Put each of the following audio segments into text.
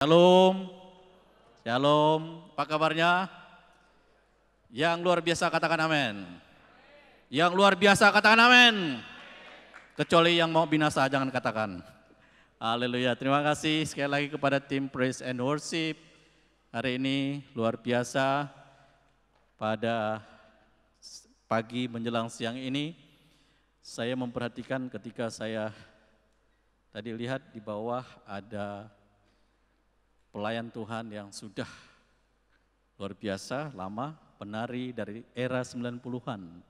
Shalom, shalom, apa kabarnya? Yang luar biasa katakan amin. Yang luar biasa katakan amin. Kecuali yang mau binasa jangan katakan. Haleluya, terima kasih sekali lagi kepada tim Praise and Worship. Hari ini luar biasa pada pagi menjelang siang ini. Saya memperhatikan ketika saya tadi lihat di bawah ada pelayan Tuhan yang sudah luar biasa lama, penari dari era 90-an.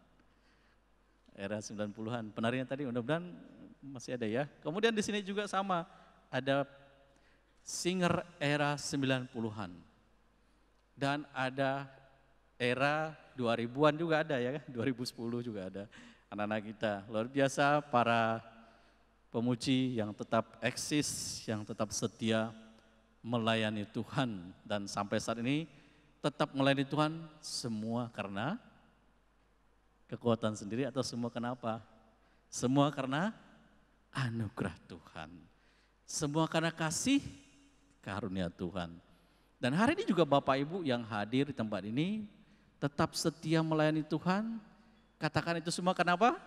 Era 90-an, penarinya tadi mudah-mudahan masih ada ya. Kemudian di sini juga sama, ada singer era 90-an. Dan ada era 2000-an juga ada ya, 2010 juga ada anak-anak kita. Luar biasa para pemuji yang tetap eksis, yang tetap setia melayani Tuhan. Dan sampai saat ini tetap melayani Tuhan semua karena kekuatan sendiri atau semua kenapa? Semua karena anugerah Tuhan. Semua karena kasih karunia Tuhan. Dan hari ini juga Bapak Ibu yang hadir di tempat ini tetap setia melayani Tuhan. Katakan itu semua kenapa?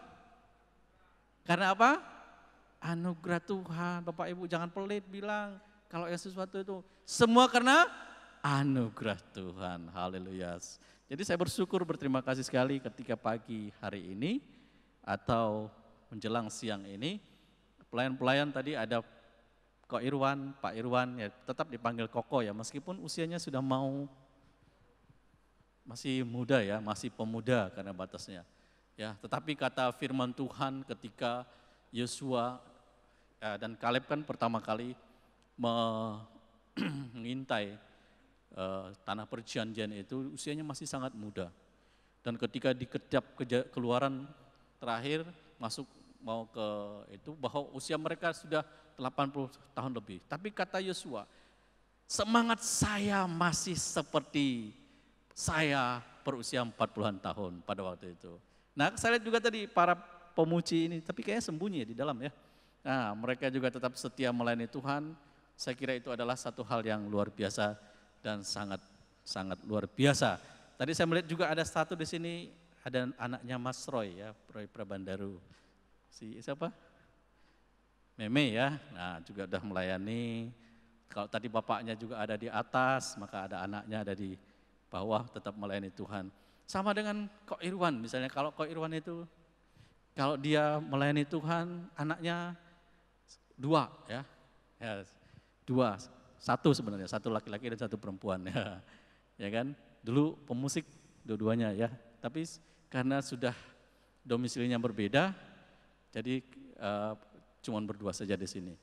Karena apa? Anugerah Tuhan. Bapak Ibu jangan pelit bilang kalau yang sesuatu itu semua karena anugerah Tuhan. Haleluya. Jadi saya bersyukur, berterima kasih sekali ketika pagi hari ini atau menjelang siang ini pelayan-pelayan tadi ada Kok Irwan, Pak Irwan ya tetap dipanggil Koko ya meskipun usianya sudah masih muda ya, masih pemuda karena batasnya. Ya, tetapi kata firman Tuhan ketika Yosua dan Kaleb kan pertama kali mengintai tanah perjanjian itu usianya masih sangat muda. Dan ketika di keluaran terakhir masuk mau ke itu bahwa usia mereka sudah 80 tahun lebih. Tapi kata Yosua, semangat saya masih seperti saya berusia 40-an tahun pada waktu itu. Nah, saya lihat juga tadi para pemuji ini, tapi kayaknya sembunyi di dalam ya. Nah, mereka juga tetap setia melayani Tuhan. Saya kira itu adalah satu hal yang luar biasa dan sangat luar biasa. Tadi saya melihat juga ada satu di sini, ada anaknya Mas Roy ya, Roy Prabandaru. Siapa? Meme ya, nah juga udah melayani. Kalau tadi bapaknya juga ada di atas, maka ada anaknya ada di bawah tetap melayani Tuhan. Sama dengan Kok Irwan, misalnya kalau Kok Irwan itu, kalau dia melayani Tuhan, anaknya dua ya dua. Satu sebenarnya, satu laki-laki dan satu perempuan ya kan. Dulu pemusik dua-duanya ya, tapi karena sudah domisilinya berbeda, jadi cuman berdua saja di sini.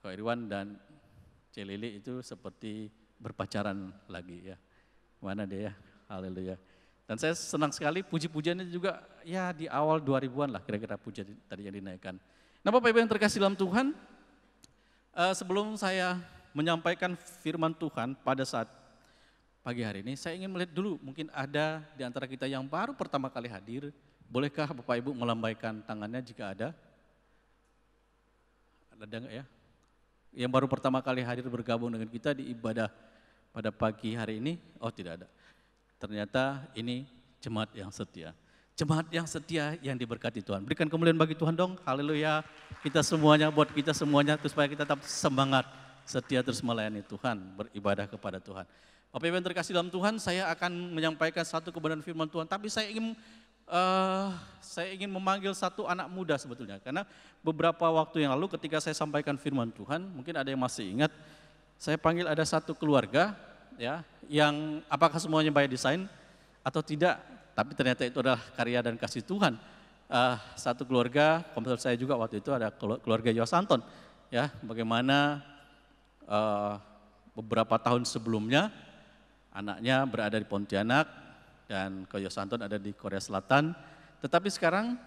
Kok Irwan dan Celili itu seperti berpacaran lagi ya. Mana dia ya, haleluya. Dan saya senang sekali puji-pujiannya juga ya di awal 2000-an lah kira-kira pujian tadi yang dinaikkan. Nah Bapak Ibu yang terkasih dalam Tuhan, sebelum saya menyampaikan firman Tuhan pada saat pagi hari ini, saya ingin melihat dulu mungkin ada di antara kita yang baru pertama kali hadir. Bolehkah Bapak Ibu melambaikan tangannya jika ada? Ada enggak ya? Yang baru pertama kali hadir bergabung dengan kita di ibadah pada pagi hari ini? Oh tidak ada. Ternyata ini jemaat yang setia. Jemaat yang setia yang diberkati Tuhan. Berikan kemuliaan bagi Tuhan dong. Haleluya. Kita semuanya, buat kita semuanya, terus supaya kita tetap semangat, setia terus melayani Tuhan, beribadah kepada Tuhan. Bapak Ibu yang terkasih dalam Tuhan, saya akan menyampaikan satu kebenaran firman Tuhan. Tapi saya ingin memanggil satu anak muda sebetulnya. Karena beberapa waktu yang lalu ketika saya sampaikan firman Tuhan, mungkin ada yang masih ingat, saya panggil ada satu keluarga ya, yang apakah semuanya by design atau tidak, tapi ternyata itu adalah karya dan kasih Tuhan. Satu keluarga, komputer saya juga waktu itu ada keluarga Yosanton, ya, bagaimana beberapa tahun sebelumnya anaknya berada di Pontianak dan Ko Yosanton ada di Korea Selatan. Tetapi sekarang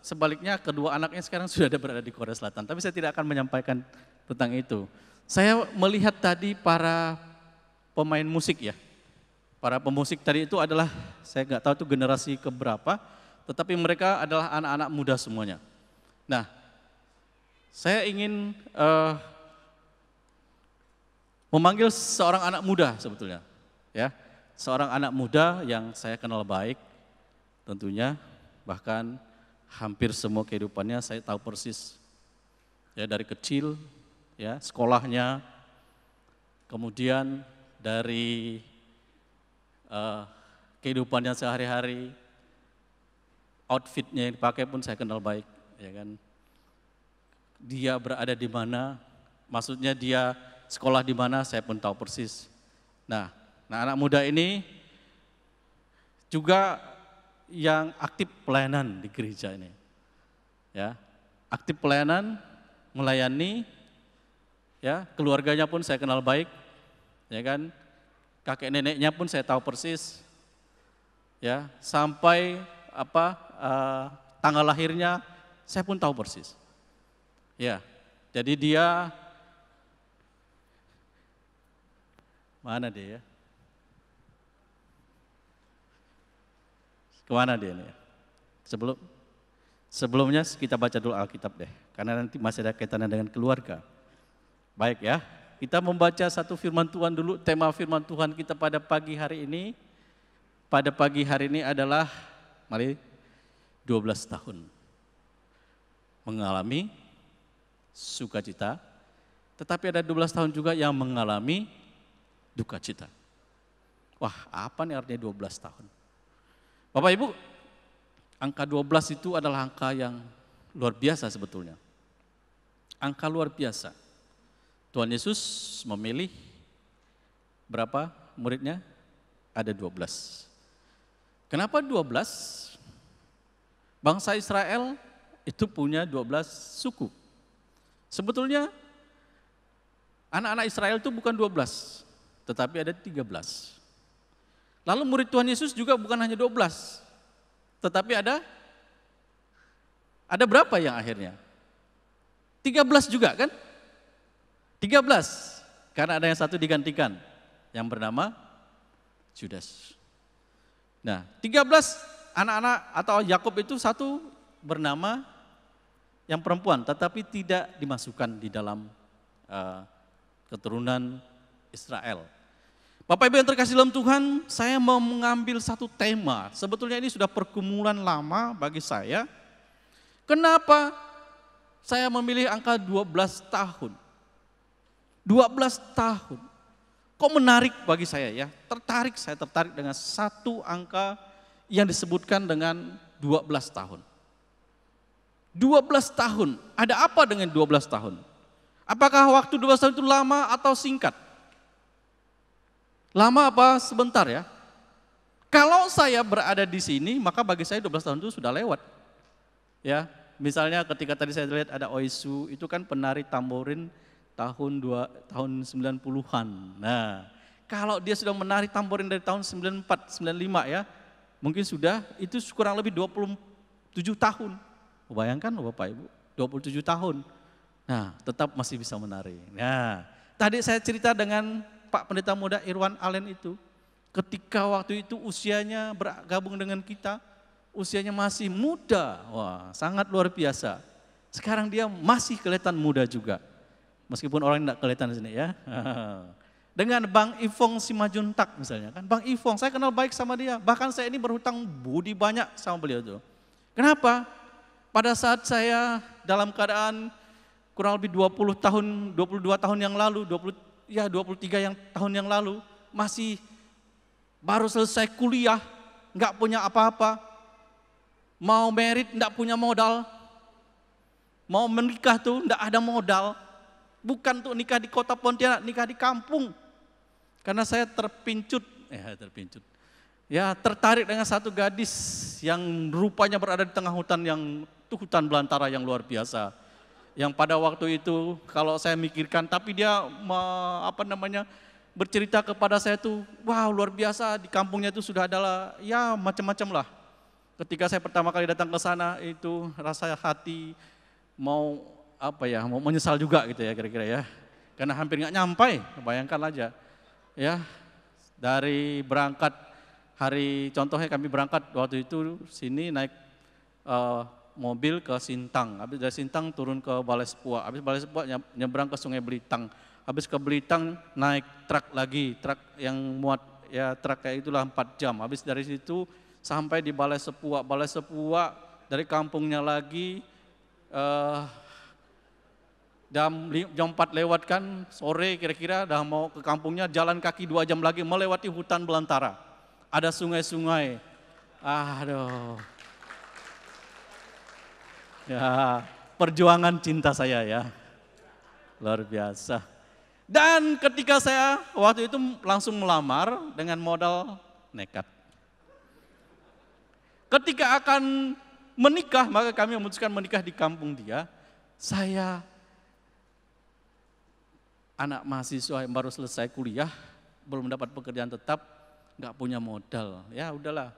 sebaliknya kedua anaknya sekarang sudah ada berada di Korea Selatan. Tapi saya tidak akan menyampaikan tentang itu. Saya melihat tadi para pemain musik ya. Para pemusik tadi itu adalah, saya nggak tahu itu generasi keberapa, tetapi mereka adalah anak-anak muda semuanya. Nah, saya ingin memanggil seorang anak muda sebetulnya, ya, seorang anak muda yang saya kenal baik, tentunya bahkan hampir semua kehidupannya saya tahu persis, ya dari kecil, ya sekolahnya, kemudian dari kehidupannya sehari-hari, outfitnya yang dipakai pun saya kenal baik, ya kan. Dia berada di mana, maksudnya dia sekolah di mana, saya pun tahu persis. Nah, anak muda ini juga yang aktif pelayanan di gereja ini, ya, aktif pelayanan, melayani, ya, keluarganya pun saya kenal baik, ya kan, kakek neneknya pun saya tahu persis, ya, sampai tanggal lahirnya saya pun tahu persis, ya, jadi dia mana dia ya? Kemana dia nih? Sebelumnya kita baca dulu Alkitab deh, karena nanti masih ada kaitannya dengan keluarga. Baik ya, kita membaca satu firman Tuhan dulu. Tema firman Tuhan kita pada pagi hari ini, adalah, mari, 12 tahun mengalami sukacita, tetapi ada 12 tahun juga yang mengalami duka cita. Wah, apa nih artinya 12 tahun? Bapak Ibu, angka 12 itu adalah angka yang luar biasa sebetulnya. Angka luar biasa. Tuhan Yesus memilih berapa muridnya? Ada 12. Kenapa 12? Bangsa Israel itu punya 12 suku. Sebetulnya anak-anak Israel itu bukan 12, tetapi ada 13. Lalu murid Tuhan Yesus juga bukan hanya 12, tetapi ada berapa yang akhirnya? 13 juga kan? 13, karena ada yang satu digantikan, yang bernama Judas. Nah, 13 anak-anak atau Yakub itu satu bernama yang perempuan, tetapi tidak dimasukkan di dalam keturunan Israel. Bapak Ibu yang terkasih dalam Tuhan, saya mau mengambil satu tema. Sebetulnya ini sudah pergumulan lama bagi saya. Kenapa saya memilih angka 12 tahun? 12 tahun. Kok menarik bagi saya ya? Saya tertarik dengan satu angka yang disebutkan dengan 12 tahun. 12 tahun, ada apa dengan 12 tahun? Apakah waktu 12 tahun itu lama atau singkat? Lama apa sebentar ya? Kalau saya berada di sini, maka bagi saya 12 tahun itu sudah lewat. Ya, misalnya ketika tadi saya lihat ada Oisu, itu kan penari tamborin tahun 90-an. Nah, kalau dia sudah menari tamborin dari tahun 94, 95 ya, mungkin sudah itu kurang lebih 27 tahun. Bayangkan Bapak Ibu, 27 tahun. Nah, tetap masih bisa menari. Nah, tadi saya cerita dengan Pak Pendeta Muda Irwan Allen itu, ketika waktu itu usianya bergabung dengan kita, usianya masih muda, wah sangat luar biasa. Sekarang dia masih kelihatan muda juga, meskipun orang tidak kelihatan di sini ya. Dengan Bang Ivong Simajuntak misalnya kan, Bang Ivong saya kenal baik sama dia, bahkan saya ini berhutang budi banyak sama beliau tuh. Kenapa? Pada saat saya dalam keadaan kurang lebih 22 tahun yang lalu, 23 tahun yang lalu, masih baru selesai kuliah, nggak punya apa-apa, mau merit nggak punya modal, mau menikah tuh nggak ada modal, bukan tuh nikah di kota Pontianak, nikah di kampung, karena saya tertarik dengan satu gadis yang rupanya berada di tengah hutan hutan belantara yang luar biasa. Yang pada waktu itu kalau saya mikirkan, tapi dia bercerita kepada saya tuh, wow luar biasa, di kampungnya itu sudah adalah ya macam-macam lah. Ketika saya pertama kali datang ke sana itu rasa hati mau menyesal juga gitu ya kira-kira ya. Karena hampir nggak nyampai, bayangkan aja. Ya, dari berangkat contohnya kami berangkat waktu itu sini naik mobil ke Sintang, habis dari Sintang turun ke Balai Sepua, habis Balai Sepua nyebrang ke Sungai Belitang, habis ke Belitang naik truk lagi, truk yang muat ya truk kayak itulah 4 jam. Habis dari situ sampai di Balai Sepuak. Balai Sepuak dari kampungnya lagi jam 4 lewat kan, sore kira-kira dah mau ke kampungnya, jalan kaki 2 jam lagi melewati hutan belantara. Ada sungai-sungai. Aduh. Ya, perjuangan cinta saya ya. Luar biasa. Dan ketika saya waktu itu langsung melamar dengan modal nekat. Ketika akan menikah, maka kami memutuskan menikah di kampung dia. Saya anak mahasiswa yang baru selesai kuliah, belum mendapat pekerjaan tetap, nggak punya modal. Ya udahlah,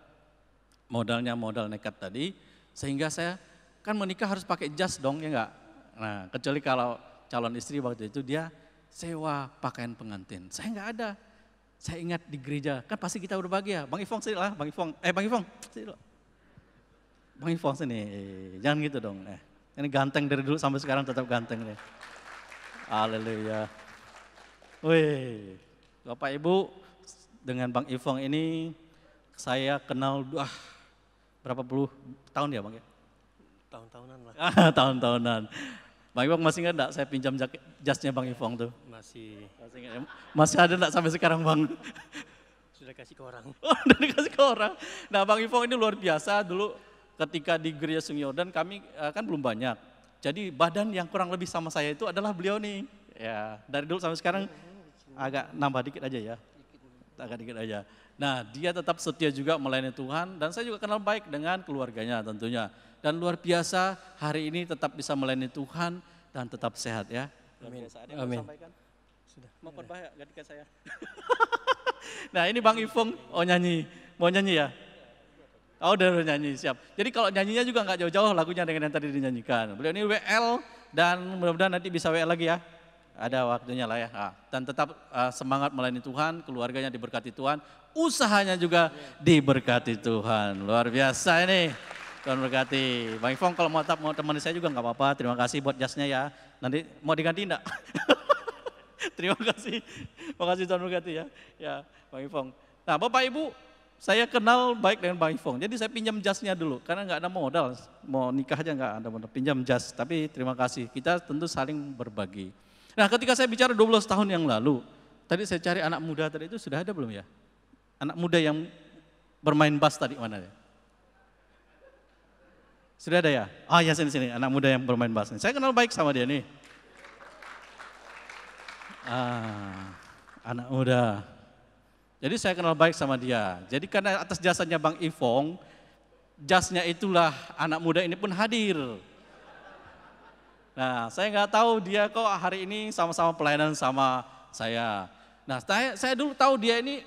modalnya modal nekat tadi, sehingga saya kan menikah harus pakai jas dong, ya enggak? Nah, kecuali kalau calon istri waktu itu dia sewa pakaian pengantin. Saya enggak ada. Saya ingat di gereja, kan pasti kita berbagi ya. Bang Ipong sini lah, Bang Ipong. Bang Ipong, sini loh. Bang Ipong sini, jangan gitu dong. Ini ganteng dari dulu sampai sekarang tetap ganteng nih. Haleluya. Wih, Bapak Ibu, dengan Bang Ipong ini saya kenal berapa puluh tahun ya Bang ya? Tahun-tahunan lah. Tahun-tahunan. Bang Ipong masih ingat enggak saya pinjam jasnya Bang Ipong tuh? Masih ingat ya? Masih ada enggak sampai sekarang Bang? Sudah kasih ke orang. Oh, udah dikasih ke orang. Nah Bang Ipong ini luar biasa dulu ketika di Gereja Sungai Yordan kami kan belum banyak. Jadi badan yang kurang lebih sama saya itu adalah beliau nih. Ya, dari dulu sampai sekarang agak nambah dikit aja ya. Agak dikit aja. Nah, dia tetap setia juga melayani Tuhan dan saya juga kenal baik dengan keluarganya tentunya. Dan luar biasa hari ini tetap bisa melayani Tuhan dan tetap sehat ya. Amin. Ada yang mau sampaikan? Sudah. Mau berbahaya ketika saya. Nah ini Bang Ipong, nyanyi, mau nyanyi ya? Oh udah nyanyi, siap. Jadi kalau nyanyinya juga nggak jauh-jauh lagunya dengan yang tadi dinyanyikan. Beliau ini WL dan mudah-mudahan nanti bisa WL lagi ya. Ada waktunya lah ya. Nah, dan tetap semangat melayani Tuhan, keluarganya diberkati Tuhan, usahanya juga diberkati Tuhan. Luar biasa ini. Tuhan berkati. Bang Ipong kalau mau temani saya juga nggak apa-apa. Terima kasih buat jasnya ya. Nanti mau diganti enggak? Terima kasih. Makasih Tuhan berkati ya. Ya, Bang Ipong. Nah, Bapak Ibu, saya kenal baik dengan Bang Ipong. Jadi saya pinjam jasnya dulu karena nggak ada modal. Mau nikah aja nggak ada modal. Pinjam jas. Tapi terima kasih. Kita tentu saling berbagi. Nah, ketika saya bicara 12 tahun yang lalu, tadi saya cari anak muda tadi itu sudah ada belum ya? Anak muda yang bermain bass tadi mana ya? Sudah ada ya? Oh ya sini, anak muda yang bermain bass. Saya kenal baik sama dia nih. Anak muda. Jadi saya kenal baik sama dia. Jadi karena atas jasanya Bang Ipong, jasnya itulah anak muda ini pun hadir. Nah saya nggak tahu dia kok hari ini sama-sama pelayanan sama saya. Nah saya dulu tahu dia ini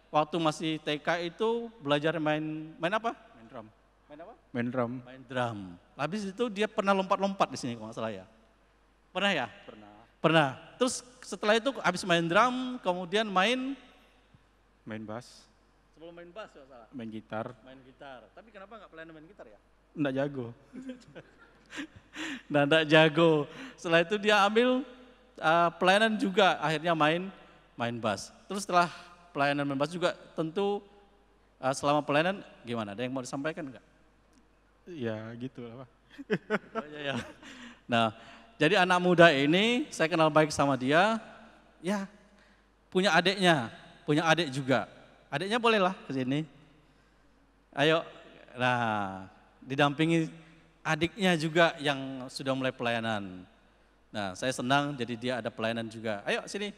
waktu masih TK itu belajar main apa? Main drum. Main apa? Main drum. Main drum. Habis itu dia pernah lompat-lompat di sini kalau nggak salah ya. Pernah ya? Pernah. Terus setelah itu habis main drum, kemudian main bass. Sebelum main bass kalau salah. Main gitar. Main gitar. Tapi kenapa nggak pelayanan main gitar ya? Enggak jago. Nah, enggak jago. Setelah itu dia ambil pelayanan juga, akhirnya main bass. Terus setelah pelayanan main bass juga tentu selama pelayanan gimana? Ada yang mau disampaikan enggak? Ya gitu lah Pak. Oh, ya. Nah, jadi anak muda ini saya kenal baik sama dia, ya punya adik juga. Adiknya bolehlah ke sini. Ayo, nah didampingi adiknya juga yang sudah mulai pelayanan. Nah saya senang jadi dia ada pelayanan juga. Ayo sini,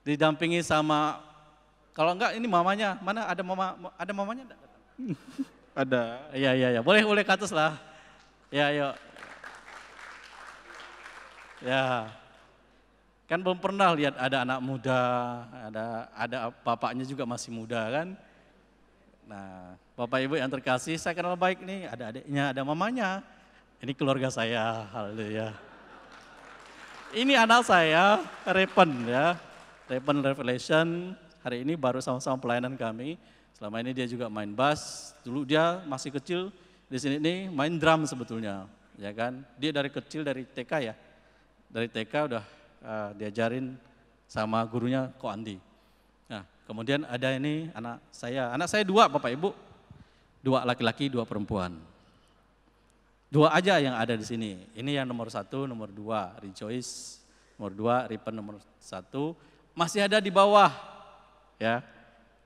didampingi sama, kalau enggak ini mamanya, mana ada mamanya enggak? Ada. Iya, boleh ke atas lah. Ya, ayo. Ya, kan belum pernah lihat ada anak muda, ada bapaknya juga masih muda kan. Nah, Bapak Ibu yang terkasih, saya kenal baik nih, ada adiknya, ada mamanya. Ini keluarga saya, haleluya. Ini anak saya, Repen ya, Repen Revelation, hari ini baru sama-sama pelayanan kami. Selama ini dia juga main bass, dulu dia masih kecil, di sini nih main drum sebetulnya, ya kan. Dia dari kecil, dari TK ya. dari TK udah diajarin sama gurunya Ko Andi. Nah, kemudian ada ini anak saya 2 Bapak Ibu, 2 laki-laki, 2 perempuan. 2 aja yang ada di sini. Ini yang nomor 1, nomor 2 Rejoice, nomor 2 Ripen, nomor 1 masih ada di bawah, ya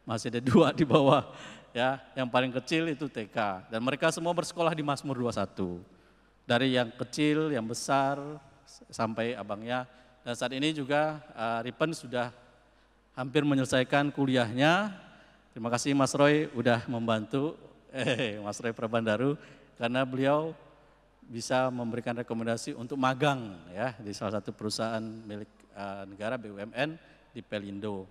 masih ada 2 di bawah, ya yang paling kecil itu TK dan mereka semua bersekolah di Mazmur 21. Dari yang kecil, yang besar sampai abangnya. Dan saat ini juga Ripen sudah hampir menyelesaikan kuliahnya. Terima kasih Mas Roy udah membantu, Mas Roy Prabandaru, karena beliau bisa memberikan rekomendasi untuk magang ya di salah satu perusahaan milik negara BUMN di Pelindo.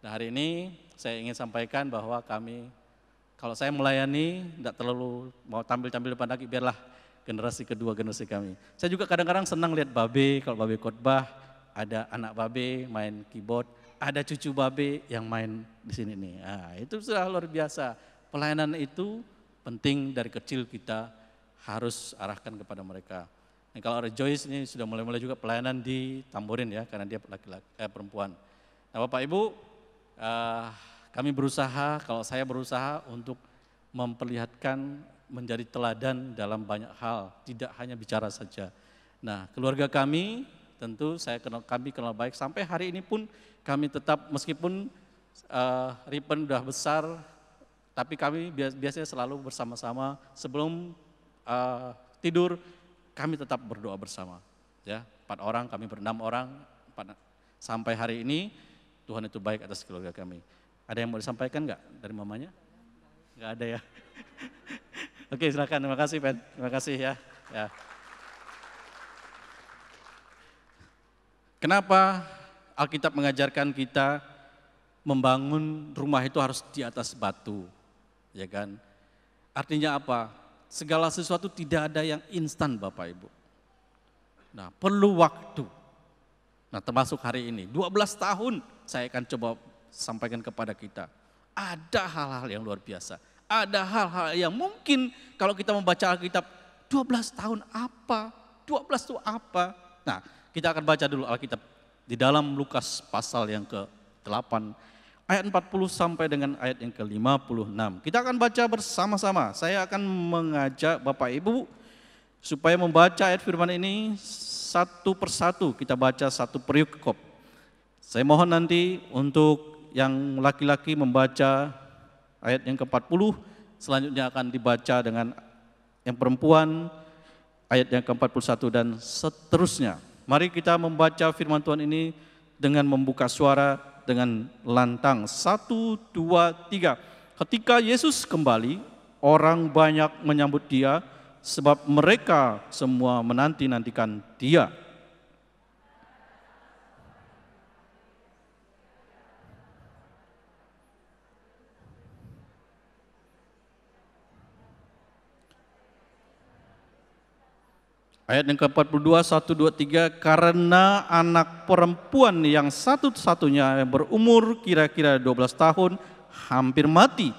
Nah hari ini saya ingin sampaikan bahwa kami, kalau saya melayani tidak terlalu mau tampil-tampil depan lagi, biarlah generasi kedua, generasi kami. Saya juga kadang-kadang senang lihat Babe, kalau Babe khotbah, ada anak Babe main keyboard, ada cucu Babe yang main di sini nih. Nah, itu sudah luar biasa. Pelayanan itu penting dari kecil kita harus arahkan kepada mereka. Nah, kalau Rejoice ini sudah mulai-mulai juga pelayanan di Tamborin ya, karena dia perempuan. Nah Bapak Ibu, kami berusaha, kalau saya berusaha untuk memperlihatkan menjadi teladan dalam banyak hal, tidak hanya bicara saja. Nah keluarga kami tentu kami kenal baik, sampai hari ini pun kami tetap meskipun Ripen udah besar, tapi kami biasanya selalu bersama-sama sebelum tidur kami tetap berdoa bersama. Ya, 4 orang, kami 6 orang, sampai hari ini Tuhan itu baik atas keluarga kami. Ada yang mau disampaikan enggak dari mamanya? Enggak ada ya. Oke, silakan. Terima kasih, Ben. Terima kasih ya. Kenapa Alkitab mengajarkan kita membangun rumah itu harus di atas batu, ya kan? Artinya apa? Segala sesuatu tidak ada yang instan Bapak Ibu. Nah, perlu waktu. Nah, termasuk hari ini, 12 tahun saya akan coba sampaikan kepada kita. Ada hal-hal yang luar biasa. Ada hal-hal yang mungkin kalau kita membaca Alkitab, 12 tahun apa? 12 itu apa? Nah, kita akan baca dulu Alkitab di dalam Lukas pasal yang ke-8, ayat 40 sampai dengan ayat yang ke-56. Kita akan baca bersama-sama. Saya akan mengajak Bapak Ibu supaya membaca ayat firman ini satu persatu. Kita baca satu perikop. Saya mohon nanti untuk yang laki-laki membaca ayat yang ke-40, selanjutnya akan dibaca dengan yang perempuan ayat yang ke-41 dan seterusnya. Mari kita membaca firman Tuhan ini dengan membuka suara dengan lantang. 1, 2, 3. Ketika Yesus kembali, orang banyak menyambut dia sebab mereka semua menanti-nantikan dia. Ayat yang ke-42, 1, 2, 3, karena anak perempuan yang satu-satunya yang berumur kira-kira 12 tahun hampir mati.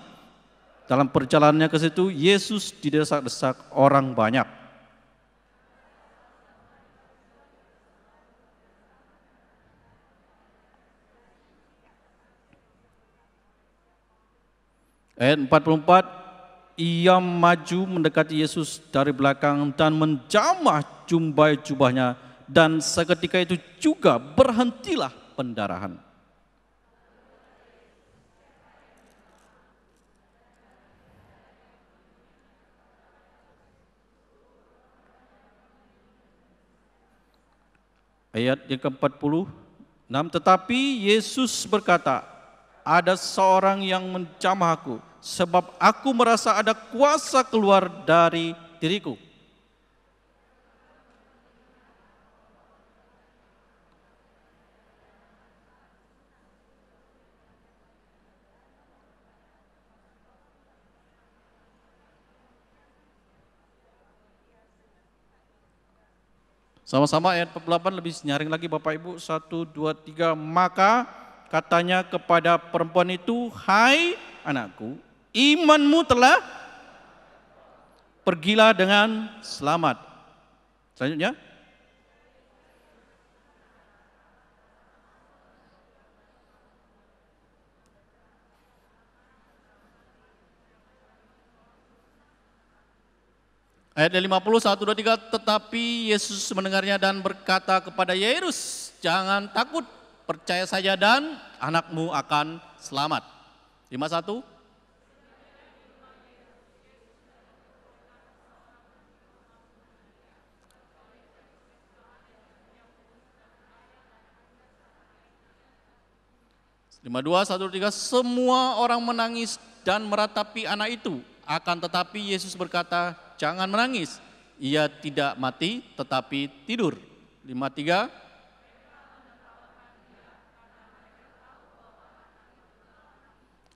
Dalam perjalanannya ke situ, Yesus didesak-desak orang banyak. Ayat 44, ia maju mendekati Yesus dari belakang dan menjamah jumbai jubahnya, dan seketika itu juga berhentilah pendarahan. Ayat yang ke-46, tetapi Yesus berkata, ada seorang yang menjamah aku, sebab aku merasa ada kuasa keluar dari diriku. Sama-sama ayat 48 lebih nyaring lagi Bapak Ibu. 1, 2, 3. Maka katanya kepada perempuan itu, hai anakku, imanmu telah, pergilah dengan selamat. Selanjutnya, Ayat 50, 1, 2, 3. Tetapi Yesus mendengarnya dan berkata kepada Yairus, jangan takut, percaya saja dan anakmu akan selamat. 51. Dua, 1, 2, 3. Semua orang menangis dan meratapi anak itu. Akan tetapi Yesus berkata, jangan menangis. Ia tidak mati tetapi tidur. 53.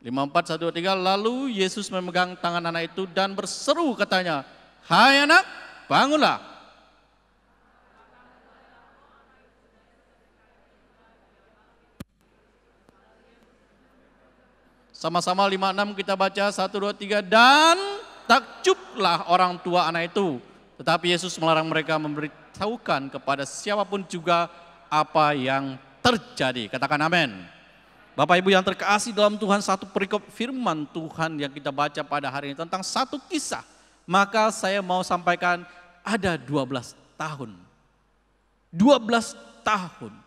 54, 1, 2, 3. Lalu Yesus memegang tangan anak itu dan berseru katanya, hai anak, bangunlah. Sama-sama 56 kita baca 1, 2, 3. Dan takjublah orang tua anak itu. Tetapi Yesus melarang mereka memberitahukan kepada siapapun juga apa yang terjadi. Katakan amin. Bapak Ibu yang terkasih dalam Tuhan, satu perikop firman Tuhan yang kita baca pada hari ini tentang satu kisah. Maka saya mau sampaikan ada 12 tahun. 12 tahun.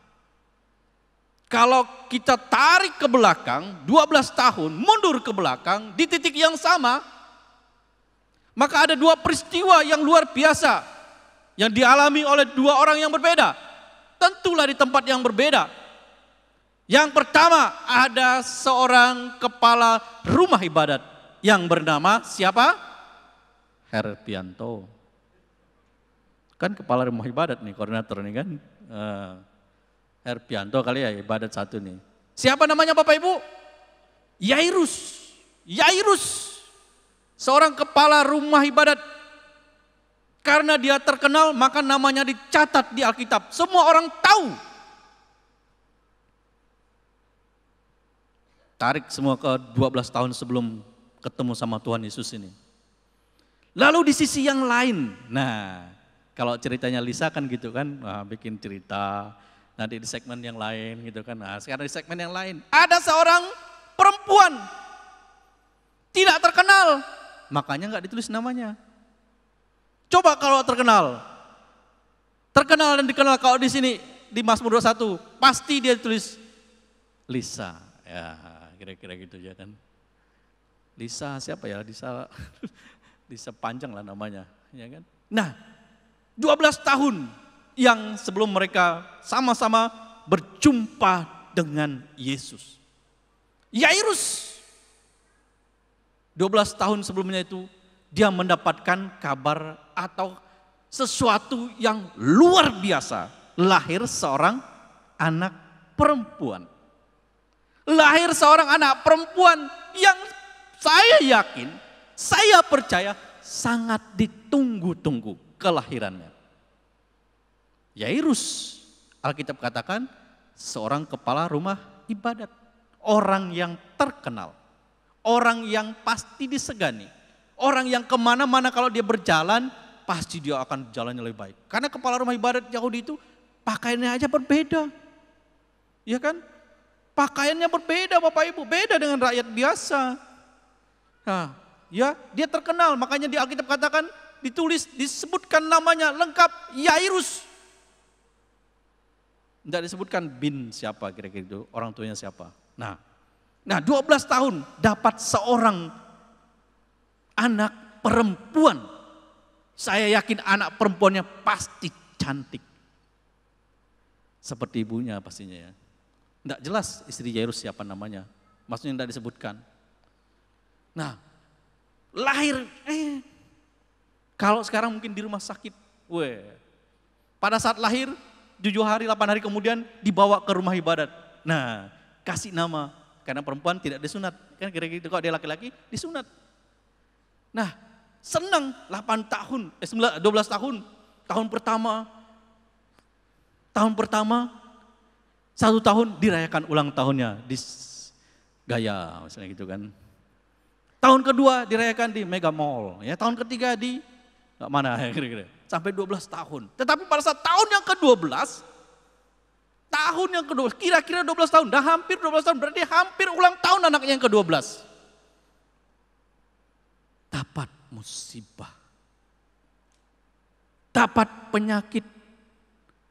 Kalau kita tarik ke belakang, 12 tahun mundur ke belakang di titik yang sama, maka ada dua peristiwa yang luar biasa yang dialami oleh dua orang yang berbeda. Tentulah di tempat yang berbeda. Yang pertama ada seorang kepala rumah ibadat yang bernama siapa? Herpianto. Kan kepala rumah ibadat nih, koordinator nih kan. Herpianto kali ya ibadat satu nih. Siapa namanya Bapak Ibu? Yairus. Yairus. Seorang kepala rumah ibadat. Karena dia terkenal maka namanya dicatat di Alkitab. Semua orang tahu. Tarik semua ke 12 tahun sebelum ketemu sama Tuhan Yesus ini. Lalu di sisi yang lain. Nah, kalau ceritanya Lisa kan gitu kan. Nah, bikin cerita. Nanti di segmen yang lain gitu kan. Nah, sekarang di segmen yang lain. Ada seorang perempuan. Tidak terkenal. Makanya nggak ditulis namanya. Coba kalau terkenal. Terkenal dan dikenal kalau di sini. Di Mazmur 21. Pasti dia tulis Lisa. Ya kira-kira gitu ya kan. Lisa siapa ya? Lisa, Lisa panjang lah namanya. Ya kan? Nah 12 tahun. Yang sebelum mereka sama-sama berjumpa dengan Yesus. Yairus 12 tahun sebelumnya itu dia mendapatkan kabar atau sesuatu yang luar biasa. Lahir seorang anak perempuan. Lahir seorang anak perempuan yang saya yakin, saya percaya sangat ditunggu-tunggu kelahirannya. Yairus, Alkitab katakan seorang kepala rumah ibadat. Orang yang terkenal. Orang yang pasti disegani. Orang yang kemana-mana kalau dia berjalan, pasti dia akan jalannya lebih baik. Karena kepala rumah ibadat Yahudi itu pakaiannya aja berbeda. Ya kan? Pakaiannya berbeda Bapak Ibu, beda dengan rakyat biasa. Nah, ya dia terkenal, makanya di Alkitab katakan ditulis, disebutkan namanya lengkap Yairus. Tidak disebutkan bin siapa kira-kira itu, orang tuanya siapa. Nah 12 tahun dapat seorang anak perempuan. Saya yakin anak perempuannya pasti cantik. Seperti ibunya pastinya ya. Tidak jelas istri Yairus siapa namanya. Maksudnya tidak disebutkan. Nah lahir, kalau sekarang mungkin di rumah sakit. Pada saat lahir 7 hari, 8 hari kemudian dibawa ke rumah ibadat. Nah, kasih nama. Karena perempuan tidak disunat. Kan kira-kira gitu, kalau dia laki-laki disunat. Nah, senang 8 tahun, 12 tahun. Tahun pertama, 1 tahun dirayakan ulang tahunnya di Gaya, misalnya gitu kan. Tahun kedua dirayakan di Mega Mall. Ya, tahun ketiga di mana ya kira-kira. Sampai 12 tahun. Tetapi pada saat tahun yang ke-12, kira-kira 12 tahun, dah hampir 12 tahun, berarti hampir ulang tahun anaknya yang ke-12. Dapat musibah. dapat penyakit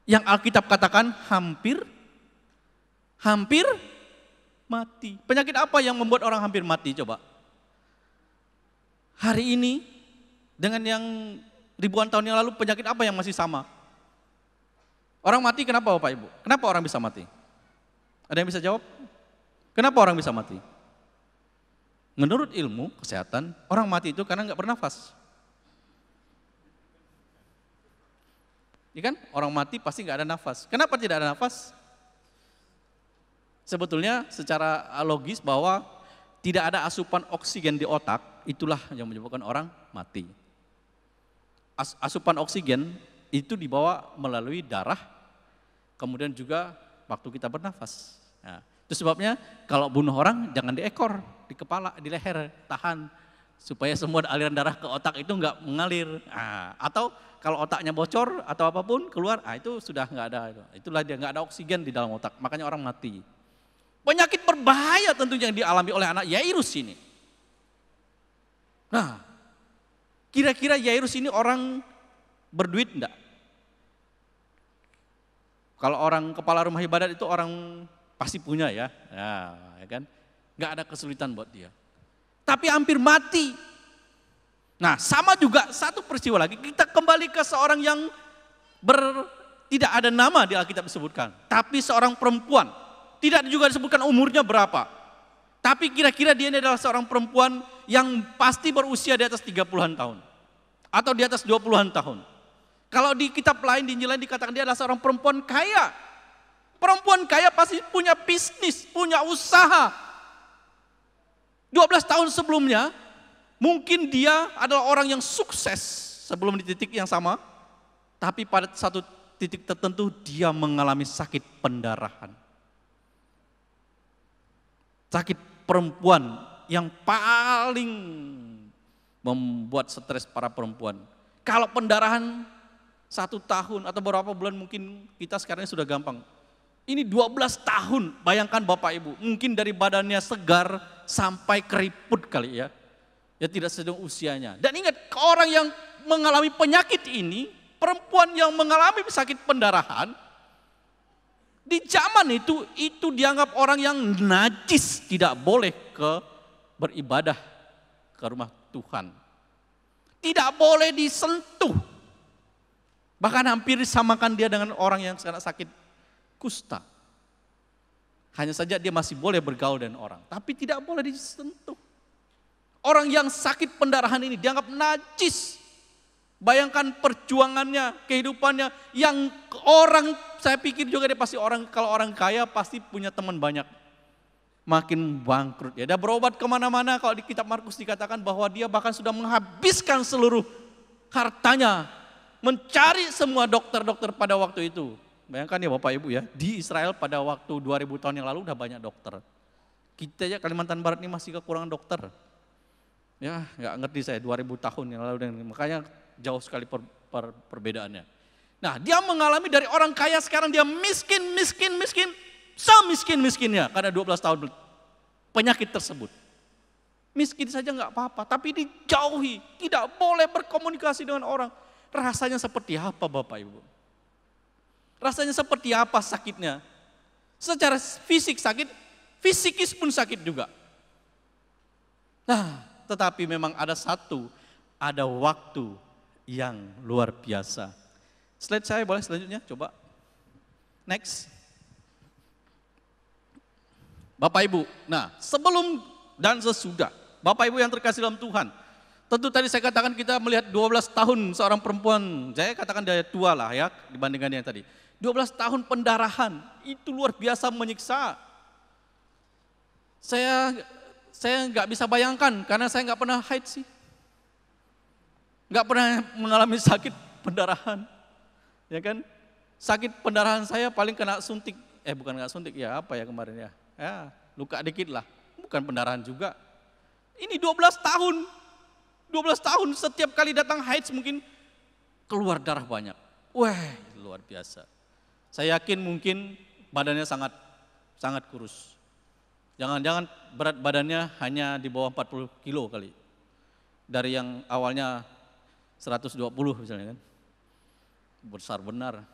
yang Alkitab katakan hampir mati. Penyakit apa yang membuat orang hampir mati coba? Hari ini dengan yang ribuan tahun yang lalu penyakit apa yang masih sama? Orang mati kenapa Bapak Ibu? Kenapa orang bisa mati? Ada yang bisa jawab? Kenapa orang bisa mati? Menurut ilmu kesehatan, orang mati itu karena nggak bernafas. Ya kan? Orang mati pasti nggak ada nafas. Kenapa tidak ada nafas? Sebetulnya secara logis bahwa tidak ada asupan oksigen di otak, itulah yang menyebabkan orang mati. Asupan oksigen itu dibawa melalui darah, kemudian juga waktu kita bernafas. Nah, itu sebabnya kalau bunuh orang jangan di ekor, di kepala, di leher, tahan. Supaya semua aliran darah ke otak itu nggak mengalir. Nah, atau kalau otaknya bocor atau apapun keluar, itu sudah nggak ada. Itulah dia nggak ada oksigen di dalam otak, makanya orang mati. Penyakit berbahaya tentunya yang dialami oleh anak Yairus ini. Nah, kira-kira Yairus ini orang berduit enggak? Kalau orang kepala rumah ibadat itu orang pasti punya ya, ya kan? Nggak ada kesulitan buat dia. Tapi hampir mati. Nah, sama juga satu peristiwa lagi, kita kembali ke seorang yang tidak ada nama di Alkitab disebutkan, tapi seorang perempuan. Tidak juga disebutkan umurnya berapa. Tapi kira-kira dia ini adalah seorang perempuan yang pasti berusia di atas 30-an tahun. Atau di atas 20-an tahun. Kalau di kitab lain, di Injil lain dikatakan dia adalah seorang perempuan kaya. Perempuan kaya pasti punya bisnis, punya usaha. 12 tahun sebelumnya, mungkin dia adalah orang yang sukses sebelum di titik yang sama. Tapi pada satu titik tertentu dia mengalami sakit pendarahan. Sakit perempuan yang paling membuat stres para perempuan. Kalau pendarahan 1 tahun atau beberapa bulan mungkin kita sekarang sudah gampang. Ini 12 tahun, bayangkan Bapak Ibu. Mungkin dari badannya segar sampai keriput kali ya. Ya tidak sedang usianya. Dan ingat orang yang mengalami penyakit ini, perempuan yang mengalami sakit pendarahan, di zaman itu dianggap orang yang najis, tidak boleh beribadah ke rumah Tuhan. Tidak boleh disentuh. Bahkan hampir disamakan dia dengan orang yang sakit kusta. Hanya saja dia masih boleh bergaul dengan orang, tapi tidak boleh disentuh. Orang yang sakit pendarahan ini dianggap najis. Bayangkan perjuangannya, kehidupannya yang orang, saya pikir juga dia pasti kalau orang kaya pasti punya teman banyak. Makin bangkrut ya, dia berobat kemana-mana. Kalau di kitab Markus dikatakan bahwa dia bahkan sudah menghabiskan seluruh hartanya mencari semua dokter-dokter pada waktu itu. Bayangkan ya Bapak Ibu ya, di Israel pada waktu 2000 tahun yang lalu udah banyak dokter. Kita ya Kalimantan Barat ini masih kekurangan dokter. Ya nggak ngerti saya 2000 tahun yang lalu, dan makanya jauh sekali perbedaannya. Nah, dia mengalami dari orang kaya sekarang dia miskin, semiskin-miskinnya karena 12 tahun penyakit tersebut. Miskin saja nggak apa-apa, tapi dijauhi, tidak boleh berkomunikasi dengan orang. Rasanya seperti apa Bapak Ibu? Rasanya seperti apa sakitnya? Secara fisik sakit, fisikis pun sakit juga. Nah, tetapi memang ada waktu yang luar biasa. Slide saya boleh selanjutnya, coba. Next. Bapak Ibu, nah sebelum dan sesudah, Bapak Ibu yang terkasih dalam Tuhan, tentu tadi saya katakan kita melihat 12 tahun seorang perempuan, saya katakan dia tua lah ya dibandingkan yang tadi. 12 tahun pendarahan, itu luar biasa menyiksa. Saya nggak bisa bayangkan karena saya nggak pernah haid sih. Nggak pernah mengalami sakit pendarahan, ya kan? Sakit pendarahan saya paling kena suntik, bukan kena suntik ya apa ya kemarin ya luka dikit lah, bukan pendarahan juga. Ini 12 tahun setiap kali datang haid mungkin keluar darah banyak. Wah luar biasa. Saya yakin mungkin badannya sangat kurus. Jangan-jangan berat badannya hanya di bawah 40 kilo kali. Dari yang awalnya 120 misalnya kan. Besar benar.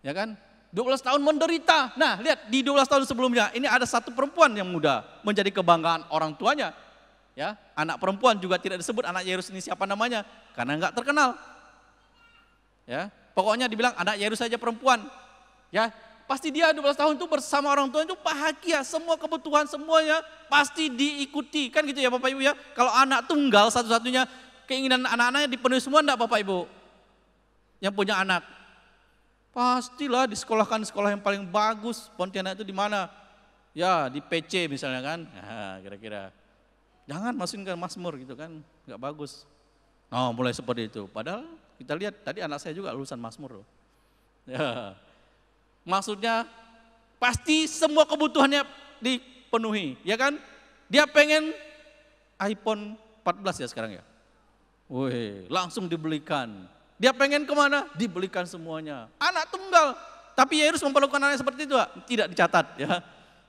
Ya kan? 12 tahun menderita. Nah, lihat di 12 tahun sebelumnya ini ada satu perempuan yang muda menjadi kebanggaan orang tuanya. Ya, anak perempuan juga tidak disebut anak Yairus ini siapa namanya karena enggak terkenal. Ya, pokoknya dibilang anak Yairus saja perempuan. Ya, pasti dia 12 tahun itu bersama orang tua itu bahagia, semua kebutuhan semuanya pasti diikuti. Kan gitu ya Bapak Ibu ya. Kalau anak tunggal satu-satunya keinginan anak-anaknya dipenuhi semua enggak Bapak Ibu? Yang punya anak. Pastilah disekolahkan sekolah yang paling bagus. Pontianak itu di mana? Ya, di PC misalnya kan. Nah, kira-kira. Jangan masukin ke Mazmur gitu kan, nggak bagus. Oh, mulai seperti itu. Padahal kita lihat tadi anak saya juga lulusan Mazmur loh. Ya. Maksudnya pasti semua kebutuhannya dipenuhi, ya kan? Dia pengen iPhone 14 ya sekarang ya. Wih, langsung dibelikan. Dia pengen kemana? Dibelikan semuanya. Anak tunggal. Tapi Yairus memperlakukan anaknya seperti itu, tidak dicatat ya.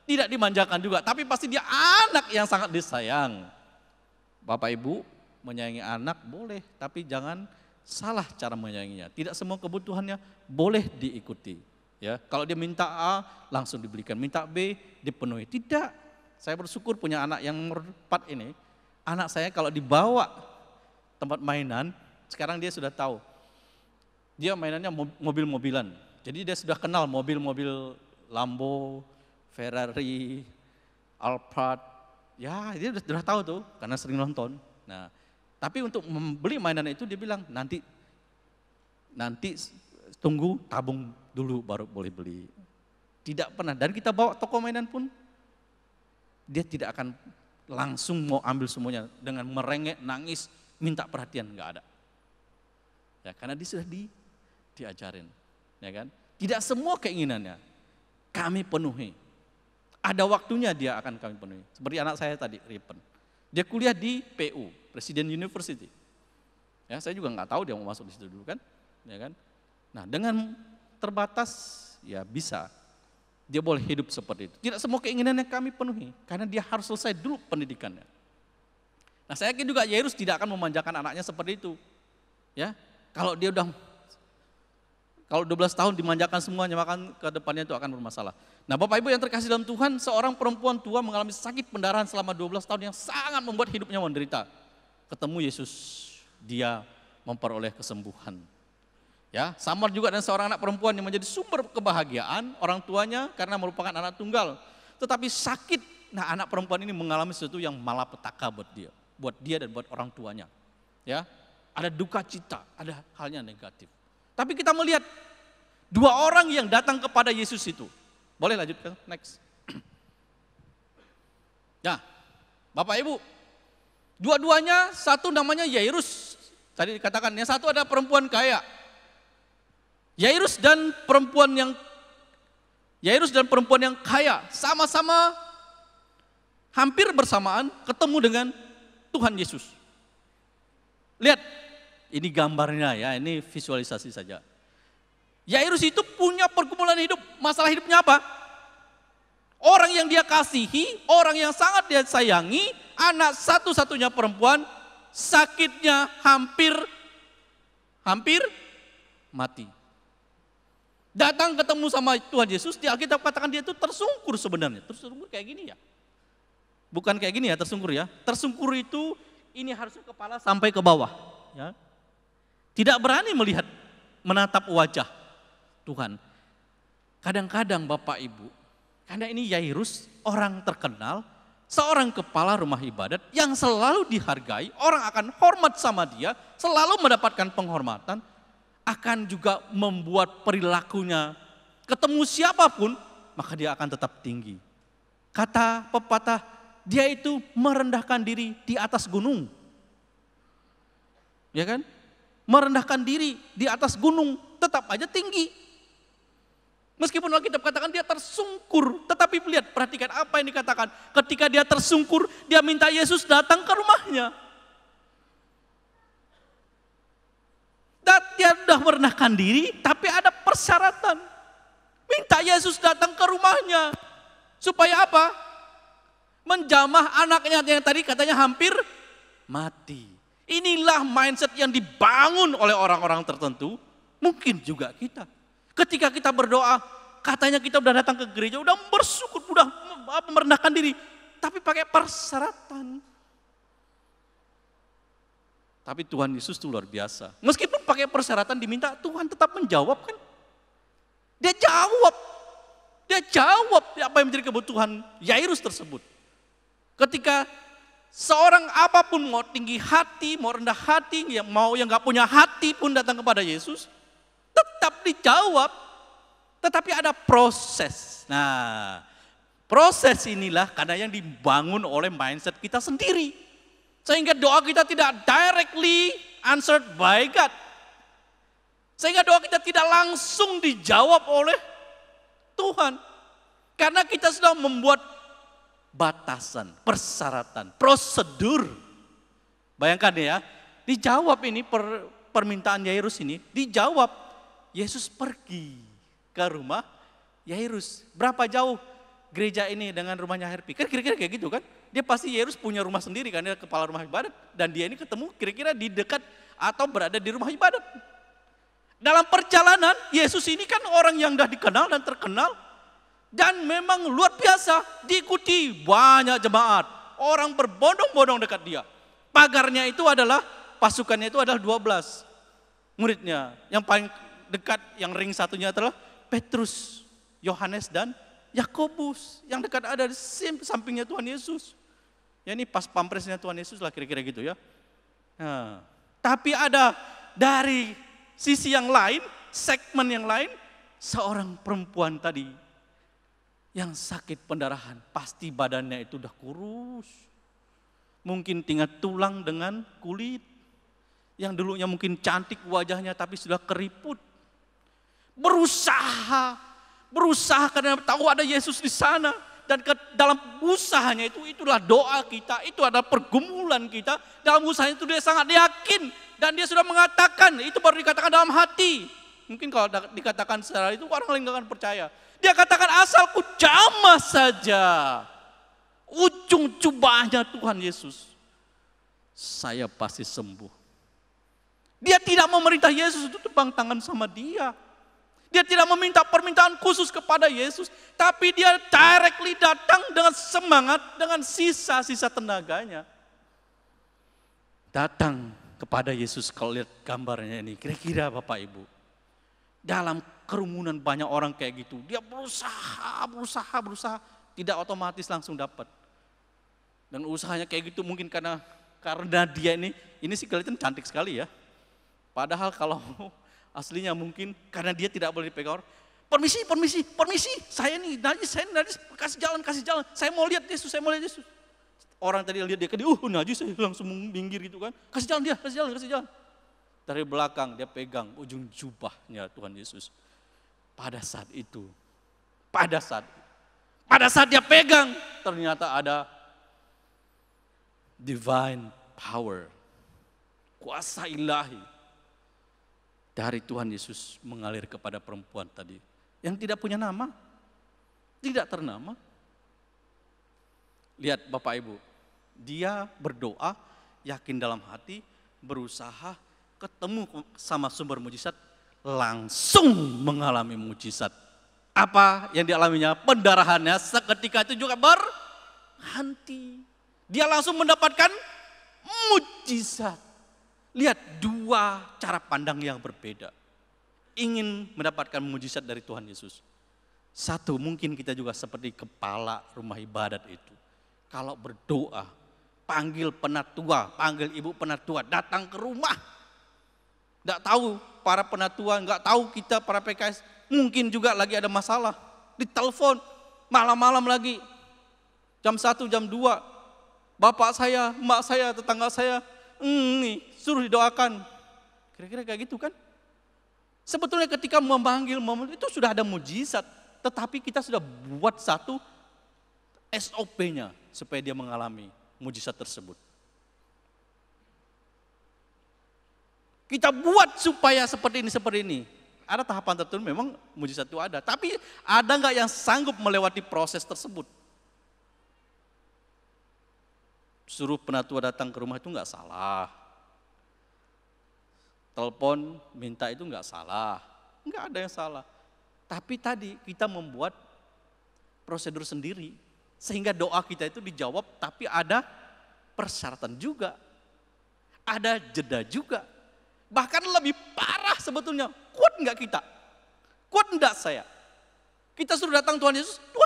Tidak dimanjakan juga, tapi pasti dia anak yang sangat disayang. Bapak Ibu menyayangi anak boleh, tapi jangan salah cara menyayanginya. Tidak semua kebutuhannya boleh diikuti. Ya, kalau dia minta A langsung dibelikan, minta B dipenuhi. Tidak. Saya bersyukur punya anak yang nomor 4 ini. Anak saya kalau dibawa tempat mainan, sekarang dia sudah tahu. Dia mainannya mobil-mobilan. Jadi dia sudah kenal mobil-mobil Lambo, Ferrari, Alphard, ya dia sudah tahu tuh karena sering nonton. Nah, tapi untuk membeli mainan itu dia bilang nanti tunggu tabung dulu baru boleh beli. Tidak pernah. Dan kita bawa toko mainan pun dia tidak akan langsung mau ambil semuanya dengan merengek, nangis, minta perhatian, nggak ada. Ya karena dia sudah diajarin, ya kan? Tidak semua keinginannya kami penuhi. Ada waktunya dia akan kami penuhi. Seperti anak saya tadi, Ripen. Dia kuliah di PU, Presiden University. Ya, saya juga nggak tahu dia mau masuk di situ dulu kan, ya kan? Nah, dengan terbatas ya bisa. Dia boleh hidup seperti itu. Tidak semua keinginannya kami penuhi, karena dia harus selesai dulu pendidikannya. Nah, saya yakin juga Yairus tidak akan memanjakan anaknya seperti itu. Ya, kalau 12 tahun dimanjakan semuanya, maka ke depannya itu akan bermasalah. Nah Bapak Ibu yang terkasih dalam Tuhan, seorang perempuan tua mengalami sakit pendarahan selama 12 tahun yang sangat membuat hidupnya menderita. Ketemu Yesus, dia memperoleh kesembuhan. Ya, sama juga dengan seorang anak perempuan yang menjadi sumber kebahagiaan orang tuanya karena merupakan anak tunggal. Tetapi sakit, nah anak perempuan ini mengalami sesuatu yang malapetaka buat dia dan buat orang tuanya. Ya, ada duka cita, ada halnya negatif. Tapi kita melihat dua orang yang datang kepada Yesus itu. Boleh lanjutkan, next. Nah, Bapak Ibu, dua-duanya satu namanya Yairus. Tadi dikatakan yang satu ada perempuan kaya. Yairus dan perempuan yang kaya sama-sama hampir bersamaan ketemu dengan Tuhan Yesus. Lihat, ini gambarnya ya, ini visualisasi saja. Yairus itu punya pergumulan hidup, masalah hidupnya apa? Orang yang dia kasihi, orang yang sangat dia sayangi, anak satu-satunya perempuan, sakitnya hampir mati. Datang ketemu sama Tuhan Yesus, di Alkitab katakan dia itu tersungkur sebenarnya. Tersungkur kayak gini ya? Bukan kayak gini ya tersungkur ya. Tersungkur itu ini harusnya kepala sampai ke bawah. Ya. Tidak berani menatap wajah Tuhan. Kadang-kadang Bapak Ibu, karena ini Yairus orang terkenal, seorang kepala rumah ibadat yang selalu dihargai, orang akan hormat sama dia, selalu mendapatkan penghormatan, akan juga membuat perilakunya, ketemu siapapun, maka dia akan tetap tinggi. Kata pepatah, dia itu merendahkan diri di atas gunung. Ya kan? Merendahkan diri di atas gunung, tetap aja tinggi. Meskipun Alkitab katakan dia tersungkur, tetapi lihat, perhatikan apa yang dikatakan. Ketika dia tersungkur, dia minta Yesus datang ke rumahnya. Dan dia sudah merendahkan diri, tapi ada persyaratan. Minta Yesus datang ke rumahnya. Supaya apa? Menjamah anaknya yang tadi katanya hampir mati. Inilah mindset yang dibangun oleh orang-orang tertentu Mungkin juga kita. Ketika kita berdoa, katanya kita udah datang ke gereja, udah bersyukur, udah merendahkan diri. Tapi pakai persyaratan. Tapi Tuhan Yesus itu luar biasa. Meskipun pakai persyaratan diminta, Tuhan tetap menjawab kan. Dia jawab. Dia jawab apa yang menjadi kebutuhan Yairus tersebut. Ketika seorang apapun mau tinggi hati, mau rendah hati, yang gak punya hati pun datang kepada Yesus, tetap dijawab. Tetapi ada proses. Nah, proses inilah karena yang dibangun oleh mindset kita sendiri. Sehingga doa kita tidak directly answered by God. Sehingga doa kita tidak langsung dijawab oleh Tuhan. Karena kita sudah membuat batasan, persyaratan, prosedur. Bayangkan ya, dijawab ini permintaan Yairus ini, dijawab. Yesus pergi ke rumah Yairus. Berapa jauh gereja ini dengan rumahnya Herpi? Kan kira-kira kayak gitu kan? Dia pasti Yairus punya rumah sendiri kan, dia kepala rumah ibadat. Dan dia ini ketemu kira-kira di dekat atau berada di rumah ibadat. Dalam perjalanan, Yesus ini kan orang yang sudah dikenal dan terkenal. Dan memang luar biasa, diikuti banyak jemaat. Orang berbondong-bondong dekat dia. Pagarnya itu adalah, pasukannya itu adalah 12 muridnya. Yang paling dekat, yang ring satunya adalah Petrus, Yohanes dan Yakobus. Yang dekat ada di sampingnya Tuhan Yesus. Ya ini pas pampresnya Tuhan Yesus lah kira-kira gitu ya. Nah, tapi ada dari sisi yang lain, segmen yang lain, seorang perempuan tadi yang sakit pendarahan, pasti badannya itu udah kurus. Mungkin tinggal tulang dengan kulit. Yang dulunya mungkin cantik wajahnya tapi sudah keriput. Berusaha karena tahu ada Yesus di sana. Dan dalam usahanya itulah doa kita, itu adalah pergumulan kita. Dalam usahanya itu dia sangat yakin. Dan dia sudah mengatakan, itu baru dikatakan dalam hati. Mungkin kalau dikatakan secara itu orang lain gak akan percaya. Dia katakan asalku jamah saja ujung jubahnya Tuhan Yesus, saya pasti sembuh. Dia tidak memerintah Yesus itu tepang tangan sama dia. Dia tidak meminta permintaan khusus kepada Yesus. Tapi dia directly datang dengan semangat, dengan sisa-sisa tenaganya. Datang kepada Yesus. Kalau lihat gambarnya ini, kira-kira Bapak Ibu, dalam kerumunan banyak orang kayak gitu, dia berusaha, tidak otomatis langsung dapat. Dan usahanya kayak gitu mungkin karena dia ini sih kelihatan cantik sekali ya. Padahal kalau aslinya mungkin karena dia tidak boleh dipegang orang. Permisi, saya najis, kasih jalan, saya mau lihat Yesus. Orang tadi lihat dia najis, saya langsung minggir gitu kan. Kasih jalan. Dari belakang dia pegang ujung jubahnya Tuhan Yesus. Pada saat dia pegang, ternyata ada divine power, kuasa ilahi dari Tuhan Yesus mengalir kepada perempuan tadi. Yang tidak punya nama, tidak ternama. Lihat Bapak Ibu, dia berdoa, yakin dalam hati, berusaha, ketemu sama sumber mujizat, langsung mengalami mujizat. Apa yang dialaminya? Pendarahannya seketika itu juga berhenti. Dia langsung mendapatkan mujizat. Lihat dua cara pandang yang berbeda. Ingin mendapatkan mujizat dari Tuhan Yesus. Satu, mungkin kita juga seperti kepala rumah ibadat itu. Kalau berdoa, panggil penatua, panggil ibu penatua, datang ke rumah. Nggak tahu para penatua, nggak tahu kita para PKS, mungkin juga lagi ada masalah. Ditelepon malam-malam lagi, jam 1, jam 2, bapak saya, emak saya, tetangga saya, nih suruh didoakan. Kira-kira kayak gitu kan? Sebetulnya ketika memanggil itu sudah ada mujizat, tetapi kita sudah buat satu SOP-nya supaya dia mengalami mujizat tersebut. Kita buat supaya seperti ini. Ada tahapan tertentu memang mujizat itu ada. Tapi ada nggak yang sanggup melewati proses tersebut? Suruh penatua datang ke rumah itu nggak salah. telepon, minta itu enggak salah. Enggak ada yang salah. Tapi tadi kita membuat prosedur sendiri. Sehingga doa kita itu dijawab, tapi ada persyaratan juga. Ada jeda juga. Bahkan lebih parah sebetulnya. Kuat enggak kita? Kuat enggak saya? Kita sudah datang Tuhan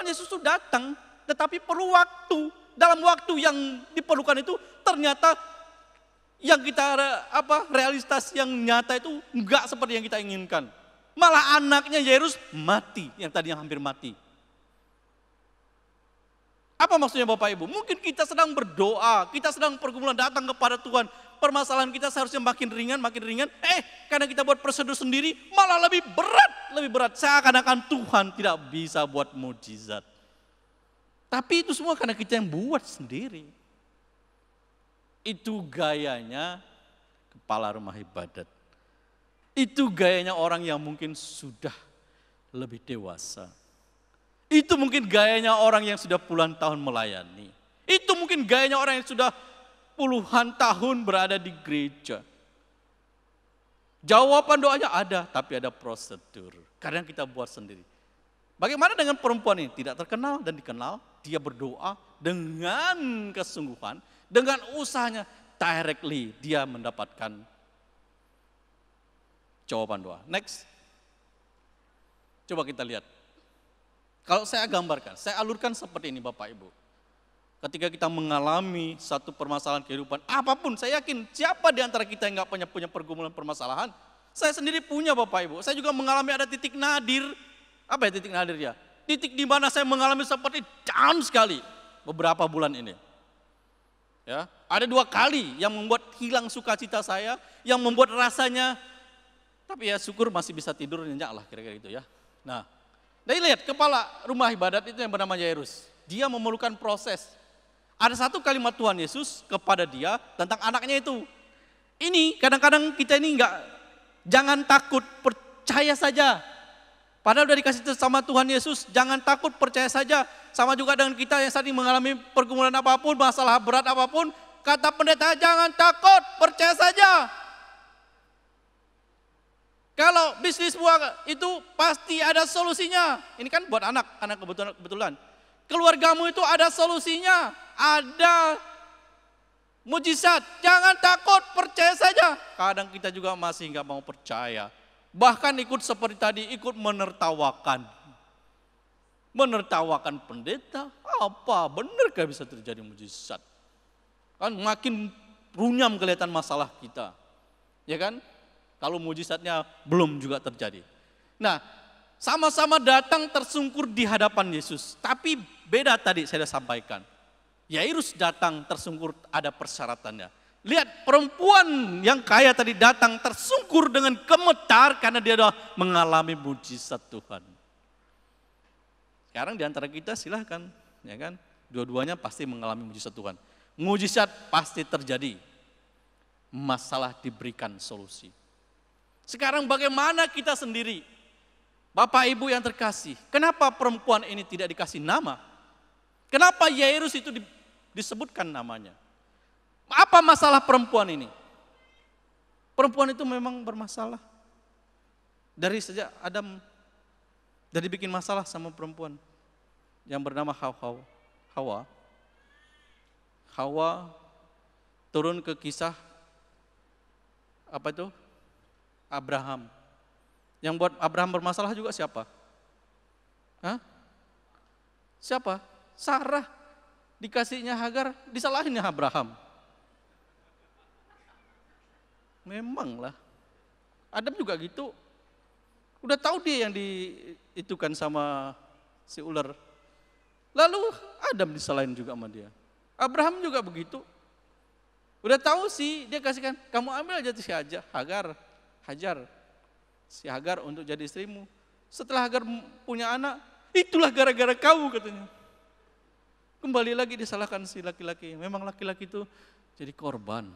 Yesus sudah datang. Tetapi perlu waktu. Dalam waktu yang diperlukan itu ternyata yang kita realitas yang nyata itu enggak seperti yang kita inginkan. Malah anaknya Yairus mati, yang tadinya hampir mati. Apa maksudnya Bapak Ibu? Mungkin kita sedang berdoa, kita sedang pergumulan datang kepada Tuhan. Permasalahan kita seharusnya makin ringan. Karena kita buat prosedur sendiri, malah lebih berat. Seakan-akan Tuhan tidak bisa buat mujizat. Tapi itu semua karena kita yang buat sendiri. Itu gayanya kepala rumah ibadat. Itu gayanya orang yang mungkin sudah lebih dewasa. Itu mungkin gayanya orang yang sudah puluhan tahun melayani. Itu mungkin gayanya orang yang sudah puluhan tahun berada di gereja. Jawaban doanya ada, tapi ada prosedur. Karena kita buat sendiri. Bagaimana dengan perempuan ini? Tidak terkenal dan dikenal. Dia berdoa dengan kesungguhan, dengan usahanya. Directly dia mendapatkan jawaban doa. Next. Coba kita lihat. Kalau saya gambarkan, saya alurkan seperti ini Bapak Ibu. Ketika kita mengalami satu permasalahan kehidupan, apapun, saya yakin siapa di antara kita yang gak punya pergumulan permasalahan, saya sendiri punya Bapak Ibu. Saya juga mengalami ada titik nadir. Apa ya titik nadir ya? Titik di mana saya mengalami seperti down sekali beberapa bulan ini. Ya, ada 2 kali yang membuat hilang sukacita saya, yang membuat rasanya, tapi ya syukur masih bisa tidur nyenyak lah kira-kira gitu ya. Nah, dari lihat kepala rumah ibadat itu yang bernama Yairus, dia memerlukan proses. Ada satu kalimat Tuhan Yesus kepada dia tentang anaknya itu. Ini kadang-kadang kita ini jangan takut, percaya saja. Padahal udah dikasih sama Tuhan Yesus, jangan takut, percaya saja. Sama juga dengan kita yang saat ini mengalami pergumulan apapun, masalah berat apapun, kata pendeta jangan takut, percaya saja. Kalau bisnis buah itu pasti ada solusinya. Ini kan buat anak kebetulan. Keluargamu itu ada solusinya, ada mujizat. Jangan takut, percaya saja. Kadang kita juga masih nggak mau percaya. Bahkan ikut seperti tadi, ikut menertawakan. Menertawakan pendeta, apa benarkah bisa terjadi mujizat? Kan makin runyam kelihatan masalah kita. Ya kan? Kalau mujizatnya belum juga terjadi. Nah, sama-sama datang tersungkur di hadapan Yesus. Tapi beda tadi saya sudah sampaikan. Yairus datang tersungkur ada persyaratannya. Lihat perempuan yang kaya tadi datang tersungkur dengan gemetar karena dia sudah mengalami mujizat Tuhan. Sekarang di antara kita silahkan, ya kan? Dua-duanya pasti mengalami mujizat Tuhan. Mujizat pasti terjadi. Masalah diberikan solusi. Sekarang bagaimana kita sendiri? Bapak Ibu yang terkasih, kenapa perempuan ini tidak dikasih nama? Kenapa Yairus itu disebutkan namanya? Apa masalah perempuan ini? Perempuan itu memang bermasalah. Dari sejak Adam, dari bikin masalah sama perempuan yang bernama Hawa. Hawa turun ke kisah apa itu? Abraham. Yang buat Abraham bermasalah juga siapa? Hah? Siapa? Sarah. Dikasihnya Hagar, disalahinnya Abraham. Memanglah. Adam juga gitu. Udah tahu dia yang diitukan sama si ular. Lalu Adam disalahin juga sama dia. Abraham juga begitu. Udah tahu sih dia kasihkan, kamu ambil aja si Hajar. Si Hagar untuk jadi istrimu. Setelah Hagar punya anak, itulah gara-gara kau katanya. Kembali lagi disalahkan si laki-laki. Memang laki-laki itu jadi korban.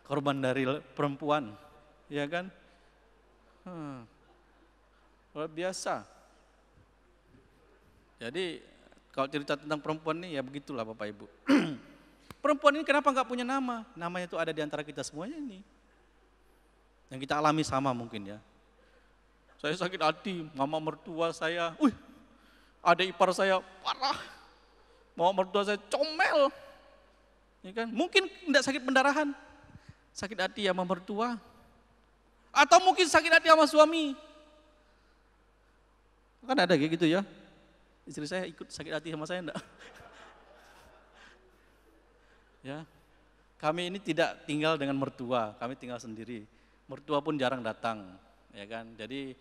Korban dari perempuan, ya kan? Luar biasa. Jadi kalau cerita tentang perempuan ini ya begitulah Bapak Ibu. Perempuan ini kenapa nggak punya nama? Namanya itu ada di antara kita semuanya ini. Yang kita alami sama mungkin ya. Saya sakit hati, mama mertua saya, adik ipar saya parah. Mama mertua saya comel. Ya kan? Mungkin tidak sakit pendarahan. Sakit hati sama mertua. Atau mungkin sakit hati sama suami. Kan ada kayak gitu ya. Istri saya ikut sakit hati sama saya enggak? Ya. Kami ini tidak tinggal dengan mertua, kami tinggal sendiri. Mertua pun jarang datang, ya kan. Jadi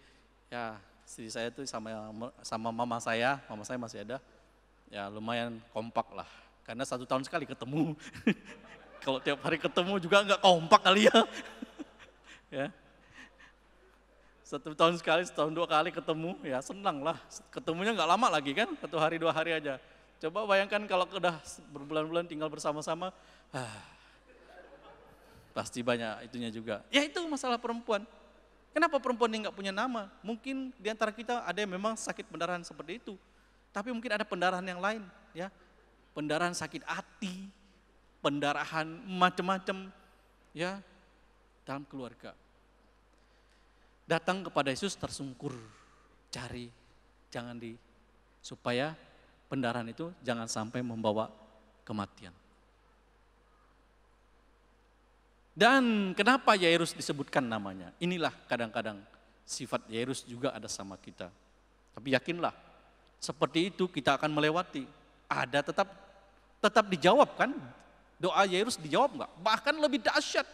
ya istri saya itu sama mama saya masih ada. Ya lumayan kompak lah. Karena 1 tahun sekali ketemu. Kalau tiap hari ketemu juga enggak kompak kali ya. Ya. 1 tahun sekali, setahun 2 kali ketemu, ya senang lah. Ketemunya enggak lama lagi kan, 1 hari 2 hari aja. Coba bayangkan kalau udah berbulan-bulan tinggal bersama-sama, pasti banyak itunya juga. Ya itu masalah perempuan. Kenapa perempuan yang enggak punya nama? Mungkin di antara kita ada yang memang sakit pendarahan seperti itu. Tapi mungkin ada pendarahan yang lain, ya. Pendarahan sakit hati, pendarahan macam-macam, ya, dalam keluarga. Datang kepada Yesus tersungkur, cari, supaya pendarahan itu jangan sampai membawa kematian. Dan kenapa Yairus disebutkan namanya? Inilah kadang-kadang sifat Yairus juga ada sama kita. Tapi yakinlah, seperti itu kita akan melewati. Ada tetap dijawab kan? Doa Yairus dijawab enggak? Bahkan lebih dahsyat.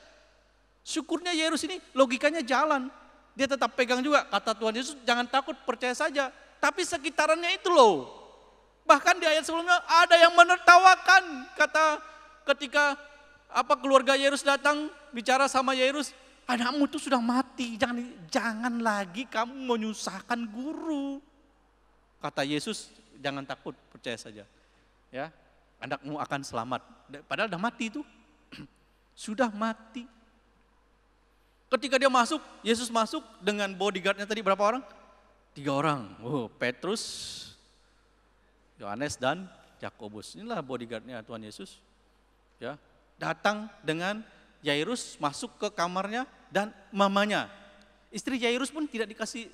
Syukurnya Yairus ini logikanya jalan. Dia tetap pegang juga kata Tuhan Yesus, jangan takut, percaya saja. Tapi sekitarannya itu loh. Bahkan di ayat sebelumnya ada yang menertawakan. Kata ketika keluarga Yairus datang bicara sama Yairus, anakmu itu sudah mati, jangan lagi kamu menyusahkan guru. Kata Yesus, jangan takut, percaya saja. Ya, anakmu akan selamat. Padahal udah mati itu. Sudah mati. Ketika dia masuk, Yesus masuk dengan bodyguardnya tadi berapa orang? 3 orang. Petrus, Yohanes dan Yakobus. Inilah bodyguardnya Tuhan Yesus. Ya, datang dengan Yairus masuk ke kamarnya dan mamanya. Istri Yairus pun tidak dikasih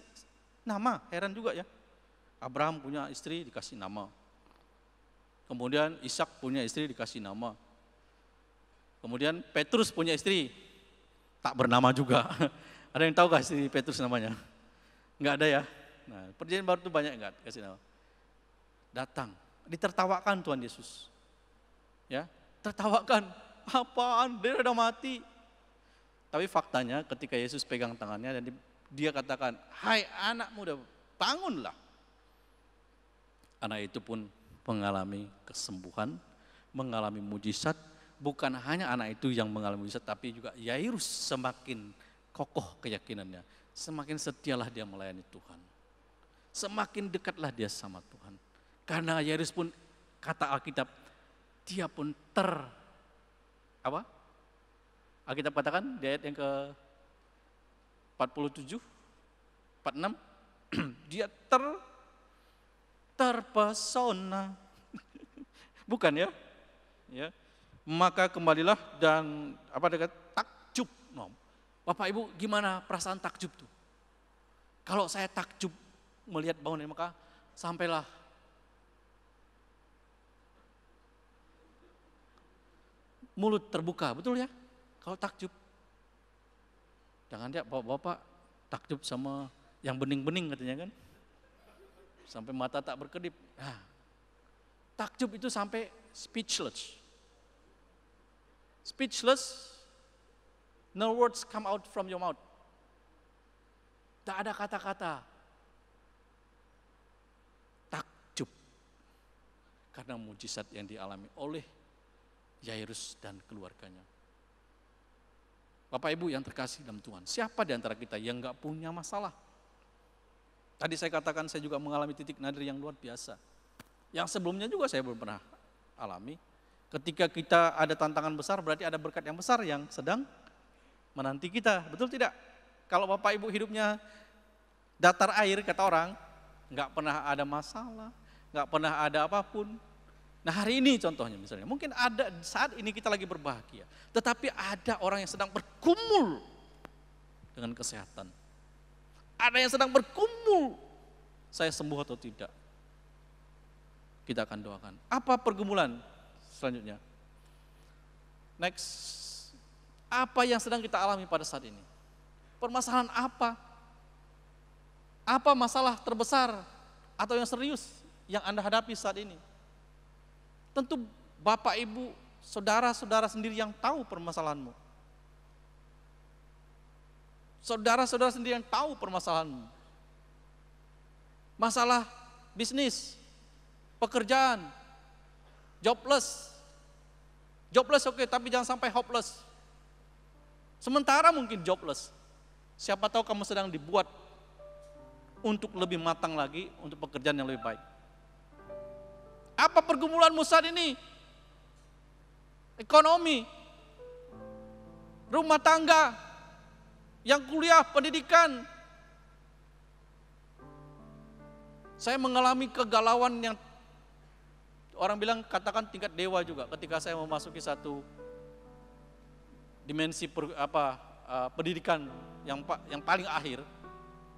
nama, heran juga ya. Abraham punya istri dikasih nama. Kemudian Ishak punya istri dikasih nama. Kemudian Petrus punya istri, tak bernama juga. Ada yang tahu gak istri Petrus namanya? Enggak ada ya. Nah, perjanjian baru itu banyak enggak kasih nama. Datang, ditertawakan Tuhan Yesus. Ya, tertawakan. Apaan? Dia udah mati. Tapi faktanya ketika Yesus pegang tangannya dan dia katakan, "Hai anak muda, bangunlah." Anak itu pun mengalami kesembuhan, mengalami mujizat. Bukan hanya anak itu yang mengalami mujizat, tapi juga Yairus semakin kokoh keyakinannya. Semakin setialah dia melayani Tuhan. Semakin dekatlah dia sama Tuhan. Karena Yairus pun, kata Alkitab, dia pun Alkitab katakan di ayat yang ke 47, 46, dia terpesona. Bukan ya? Ya. Maka kembalilah dan takjub. Bapak Ibu, gimana perasaan takjub tuh? Kalau saya takjub melihat bangunan ini, maka sampailah mulut terbuka, betul ya? Kalau takjub. Jangan dia bapak takjub sama yang bening-bening katanya kan. Sampai mata tak berkedip. Nah, takjub itu sampai speechless. Speechless, no words come out from your mouth. Tak ada kata-kata. Takjub. Karena mujizat yang dialami oleh Yairus dan keluarganya. Bapak Ibu yang terkasih dalam Tuhan, siapa di antara kita yang enggak punya masalah? Tadi saya katakan saya juga mengalami titik nadir yang luar biasa. Yang sebelumnya juga saya belum pernah alami. Ketika kita ada tantangan besar, berarti ada berkat yang besar yang sedang menanti kita. Betul tidak? Kalau Bapak Ibu hidupnya datar air, kata orang, enggak pernah ada masalah, enggak pernah ada apapun. Nah hari ini contohnya misalnya, mungkin ada saat ini kita lagi berbahagia, tetapi ada orang yang sedang bergumul dengan kesehatan. Ada yang sedang bergumul, saya sembuh atau tidak. Kita akan doakan. Apa pergumulan selanjutnya? Next, apa yang sedang kita alami pada saat ini? Permasalahan apa? Apa masalah terbesar atau yang serius yang Anda hadapi saat ini? Tentu Bapak, Ibu, saudara-saudara sendiri yang tahu permasalahanmu. Saudara-saudara sendiri yang tahu permasalahanmu. Masalah bisnis, pekerjaan, jobless. Jobless oke, tapi jangan sampai hopeless. Sementara mungkin jobless. Siapa tahu kamu sedang dibuat untuk lebih matang lagi, untuk pekerjaan yang lebih baik. Apa pergumulanmu saat ini? Ekonomi, rumah tangga, yang kuliah, pendidikan. Saya mengalami kegalauan yang orang bilang katakan tingkat dewa juga ketika saya memasuki satu dimensi pendidikan yang paling akhir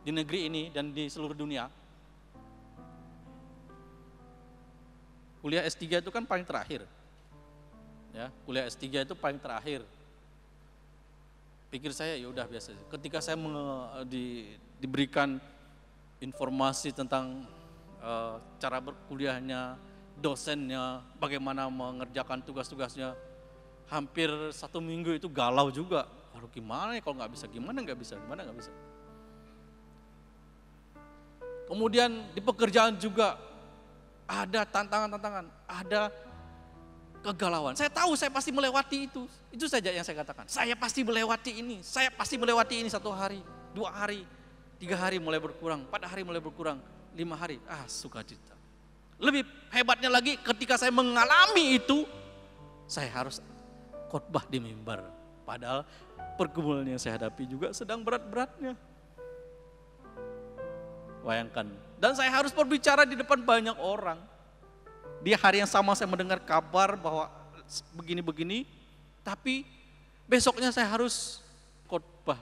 di negeri ini dan di seluruh dunia. Kuliah S3 itu kan paling terakhir. Ya, kuliah S3 itu paling terakhir. Pikir saya ya udah biasa. Ketika saya diberikan informasi tentang cara berkuliahnya, dosennya, bagaimana mengerjakan tugas-tugasnya, hampir 1 minggu itu galau juga. Aduh gimana ya kalau nggak bisa, gimana nggak bisa. Kemudian di pekerjaan juga ada tantangan-tantangan, ada kegalauan. Saya tahu saya pasti melewati itu. Itu saja yang saya katakan. Saya pasti melewati ini. Saya pasti melewati ini 1 hari, 2 hari, 3 hari mulai berkurang, 4 hari mulai berkurang, 5 hari. Sukacita. Lebih hebatnya lagi ketika saya mengalami itu, saya harus khotbah di mimbar. Padahal pergumulan yang saya hadapi juga sedang berat-beratnya. Bayangkan. Dan saya harus berbicara di depan banyak orang. Di hari yang sama saya mendengar kabar bahwa begini-begini, tapi besoknya saya harus khotbah.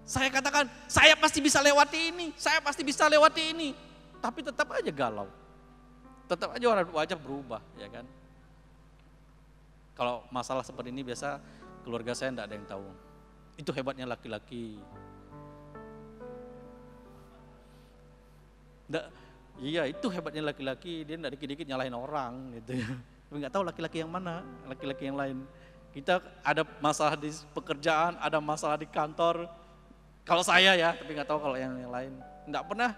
Saya katakan, saya pasti bisa lewati ini, saya pasti bisa lewati ini. Tapi tetap aja galau. Tetap aja orang wajah berubah, ya kan. Kalau masalah seperti ini biasa keluarga saya enggak ada yang tahu. Itu hebatnya laki-laki. Iya, itu hebatnya laki-laki, dia enggak dikit-dikit nyalahin orang gitu ya. Tapi enggak tahu laki-laki yang mana, laki-laki yang lain. Kita ada masalah di pekerjaan, ada masalah di kantor. Kalau saya ya, tapi enggak tahu kalau yang lain. Enggak pernah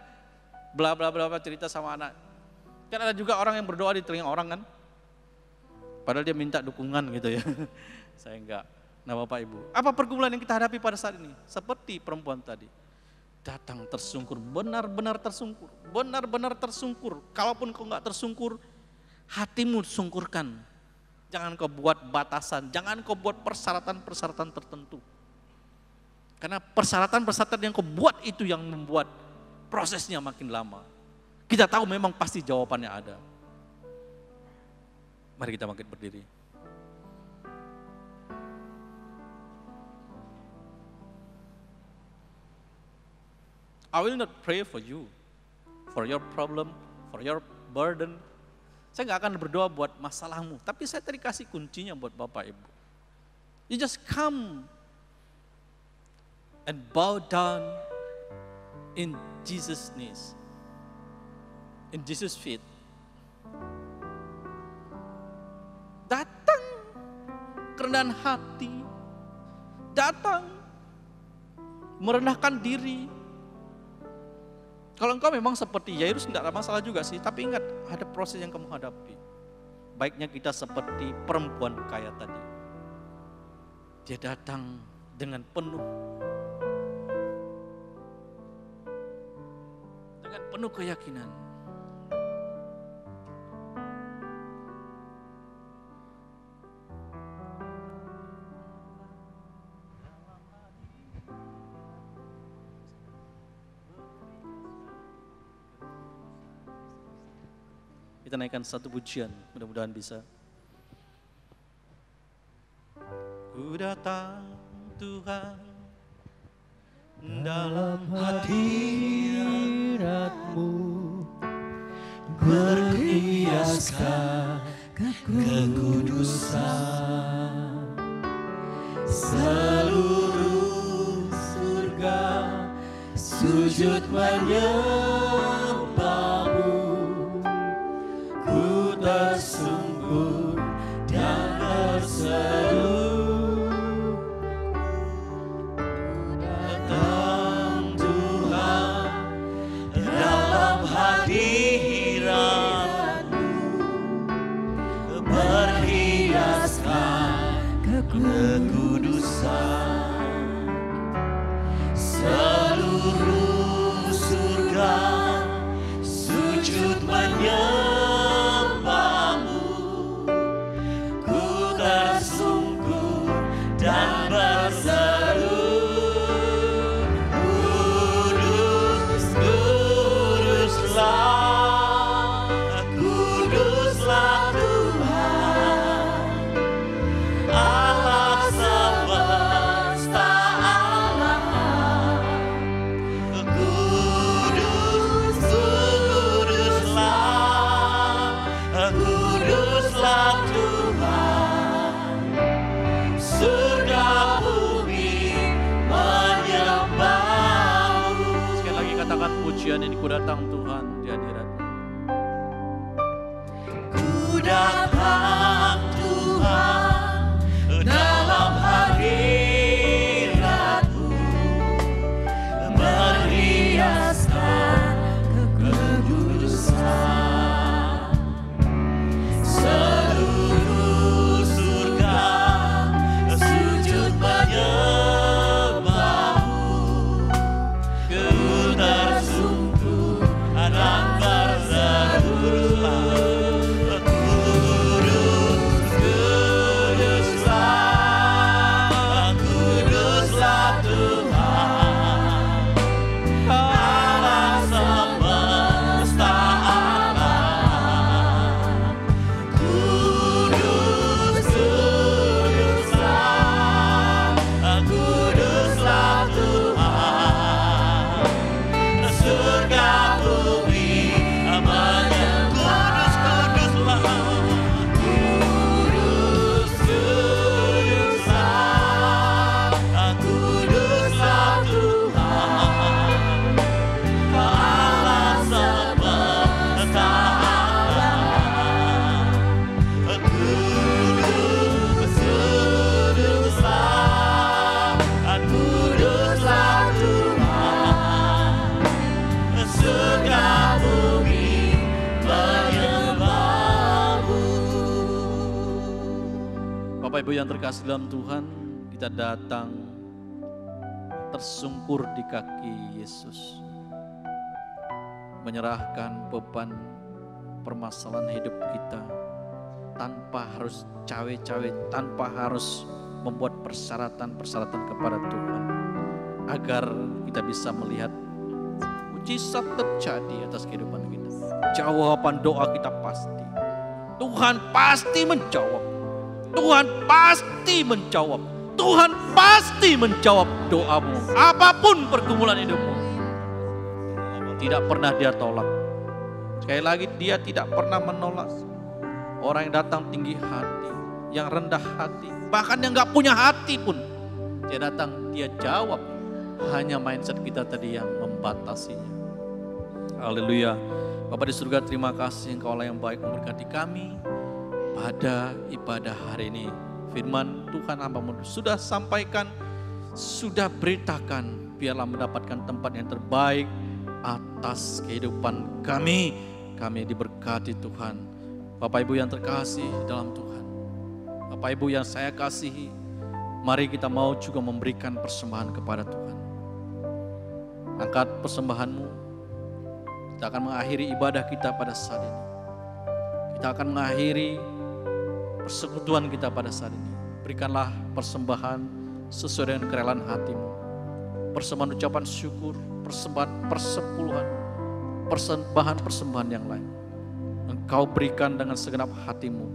bla bla bla cerita sama anak. Kan ada juga orang yang berdoa di telinga orang kan. Padahal dia minta dukungan gitu ya. Saya enggak. Nah Bapak Ibu, apa pergumulan yang kita hadapi pada saat ini? Seperti perempuan tadi. Datang tersungkur, benar-benar tersungkur. Benar-benar tersungkur. Kalaupun kau enggak tersungkur, hatimu sungkurkan. Jangan kau buat batasan, jangan kau buat persyaratan-persyaratan tertentu. Karena persyaratan-persyaratan yang kau buat itu yang membuat prosesnya makin lama. Kita tahu memang pasti jawabannya ada. Mari kita bangkit berdiri. I will not pray for you, for your problem, for your burden. Saya nggak akan berdoa buat masalahmu, tapi saya tadi kasih kuncinya buat Bapak Ibu. You just come and bow down in Jesus' knees, in Jesus' feet. Datang kerendahan hati, datang merendahkan diri. Kalau engkau memang seperti Yairus tidak ada masalah juga sih, tapi ingat ada proses yang kamu hadapi. Baiknya kita seperti perempuan kaya tadi. Dia datang dengan penuh keyakinan. Kita naikkan satu pujian, mudah-mudahan bisa. Ku datang Tuhan dalam hadirat-Mu berhiaskan kekudusan. Seluruh surga sujud menyembah-Mu. Ku tersungkur dan terseru datang Tuhan dalam hadirat-Mu berhiaskan kekudusan. Seluruh surga sujud menyembah-Mu. Ku tersungkur dan berseru, Kudus, Kuduslah, Kuduslah Tuhan, Allah semesta alam. Kudus, Kuduslah, Kuduslah Tuhan, surga bumi menyembah-Mu. Sekali lagi katakan pujian ini, ku datang Tuhan di hadirat-Mu. Ku datang Tuhan dalam hadirat-Mu berhiaskan kekudusan. Seluruh surga sujud menyembah-Mu. Ku tersungkur dan berseru, Kuduslah, Kuduslah Tuhan, Allah semesta alam. Kudus, Kuduslah, Kuduslah Tuhan, surga bumi menyembah. Kudus, Kuduslah, Kuduslah Tuhan, Allah semesta alam. Kudus, Kuduslah, Kuduslah Tuhan, surga bumi menyembah-Mu. Bapak Ibu yang terkasih dalam Tuhan, kita datang tersungkur di kaki Yesus, menyerahkan beban permasalahan hidup kita tanpa harus cawe-cawe, tanpa harus membuat persyaratan-persyaratan kepada Tuhan, agar kita bisa melihat mujizat terjadi atas kehidupan kita. Jawaban doa kita pasti, Tuhan pasti menjawab. Tuhan pasti menjawab. Tuhan pasti menjawab doamu. Apapun pergumulan hidupmu, tidak pernah Dia tolak. Sekali lagi, Dia tidak pernah menolak orang yang datang tinggi hati, yang rendah hati, bahkan yang gak punya hati pun. Dia datang, Dia jawab. Hanya mindset kita tadi yang membatasinya. Haleluya. Bapa di surga, terima kasih Engkau yang baik memberkati kami pada ibadah hari ini. Firman Tuhan hamba-Mu sudah sampaikan, sudah beritakan, biarlah mendapatkan tempat yang terbaik atas kehidupan kami. Kami diberkati Tuhan. Bapak Ibu yang terkasih dalam Tuhan, Bapak Ibu yang saya kasihi, mari kita mau juga memberikan persembahan kepada Tuhan. Angkat persembahanmu. Kita akan mengakhiri ibadah kita pada saat ini. Kita akan mengakhiri persekutuan kita pada saat ini. Berikanlah persembahan sesuai dengan kerelaan hatimu. Persembahan ucapan syukur, persembahan persepuluhan, persembahan yang lain. Engkau berikan dengan segenap hatimu.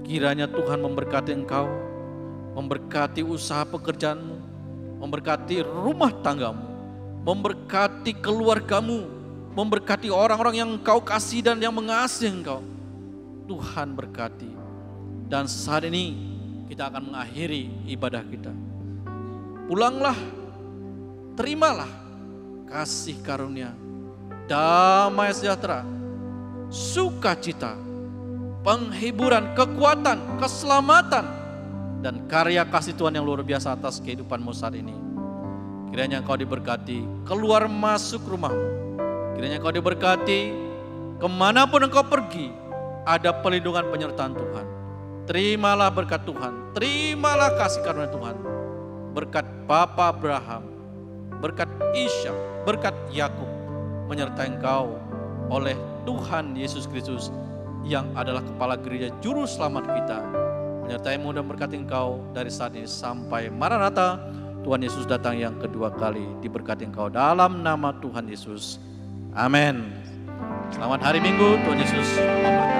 Kiranya Tuhan memberkati engkau, memberkati usaha pekerjaanmu, memberkati rumah tanggamu, memberkati keluargamu, memberkati orang-orang yang Engkau kasih dan yang mengasihi Engkau. Tuhan berkati. Dan saat ini kita akan mengakhiri ibadah kita. Pulanglah, terimalah kasih karunia, damai sejahtera, sukacita, penghiburan, kekuatan, keselamatan, dan karya kasih Tuhan yang luar biasa atas kehidupanmu saat ini. Kiranya engkau diberkati, keluar masuk rumahmu. Kiranya engkau diberkati, kemanapun engkau pergi, ada pelindungan penyertaan Tuhan. Terimalah berkat Tuhan, terimalah kasih karunia Tuhan. Berkat Bapa Abraham, berkat Ishak, berkat Yakub menyertai engkau oleh Tuhan Yesus Kristus yang adalah kepala gereja juru selamat kita. Menyertaimu dan berkati engkau dari saat ini sampai Maranatha, Tuhan Yesus datang yang kedua kali. Diberkati engkau dalam nama Tuhan Yesus. Amin. Selamat hari Minggu, Tuhan Yesus memberkati.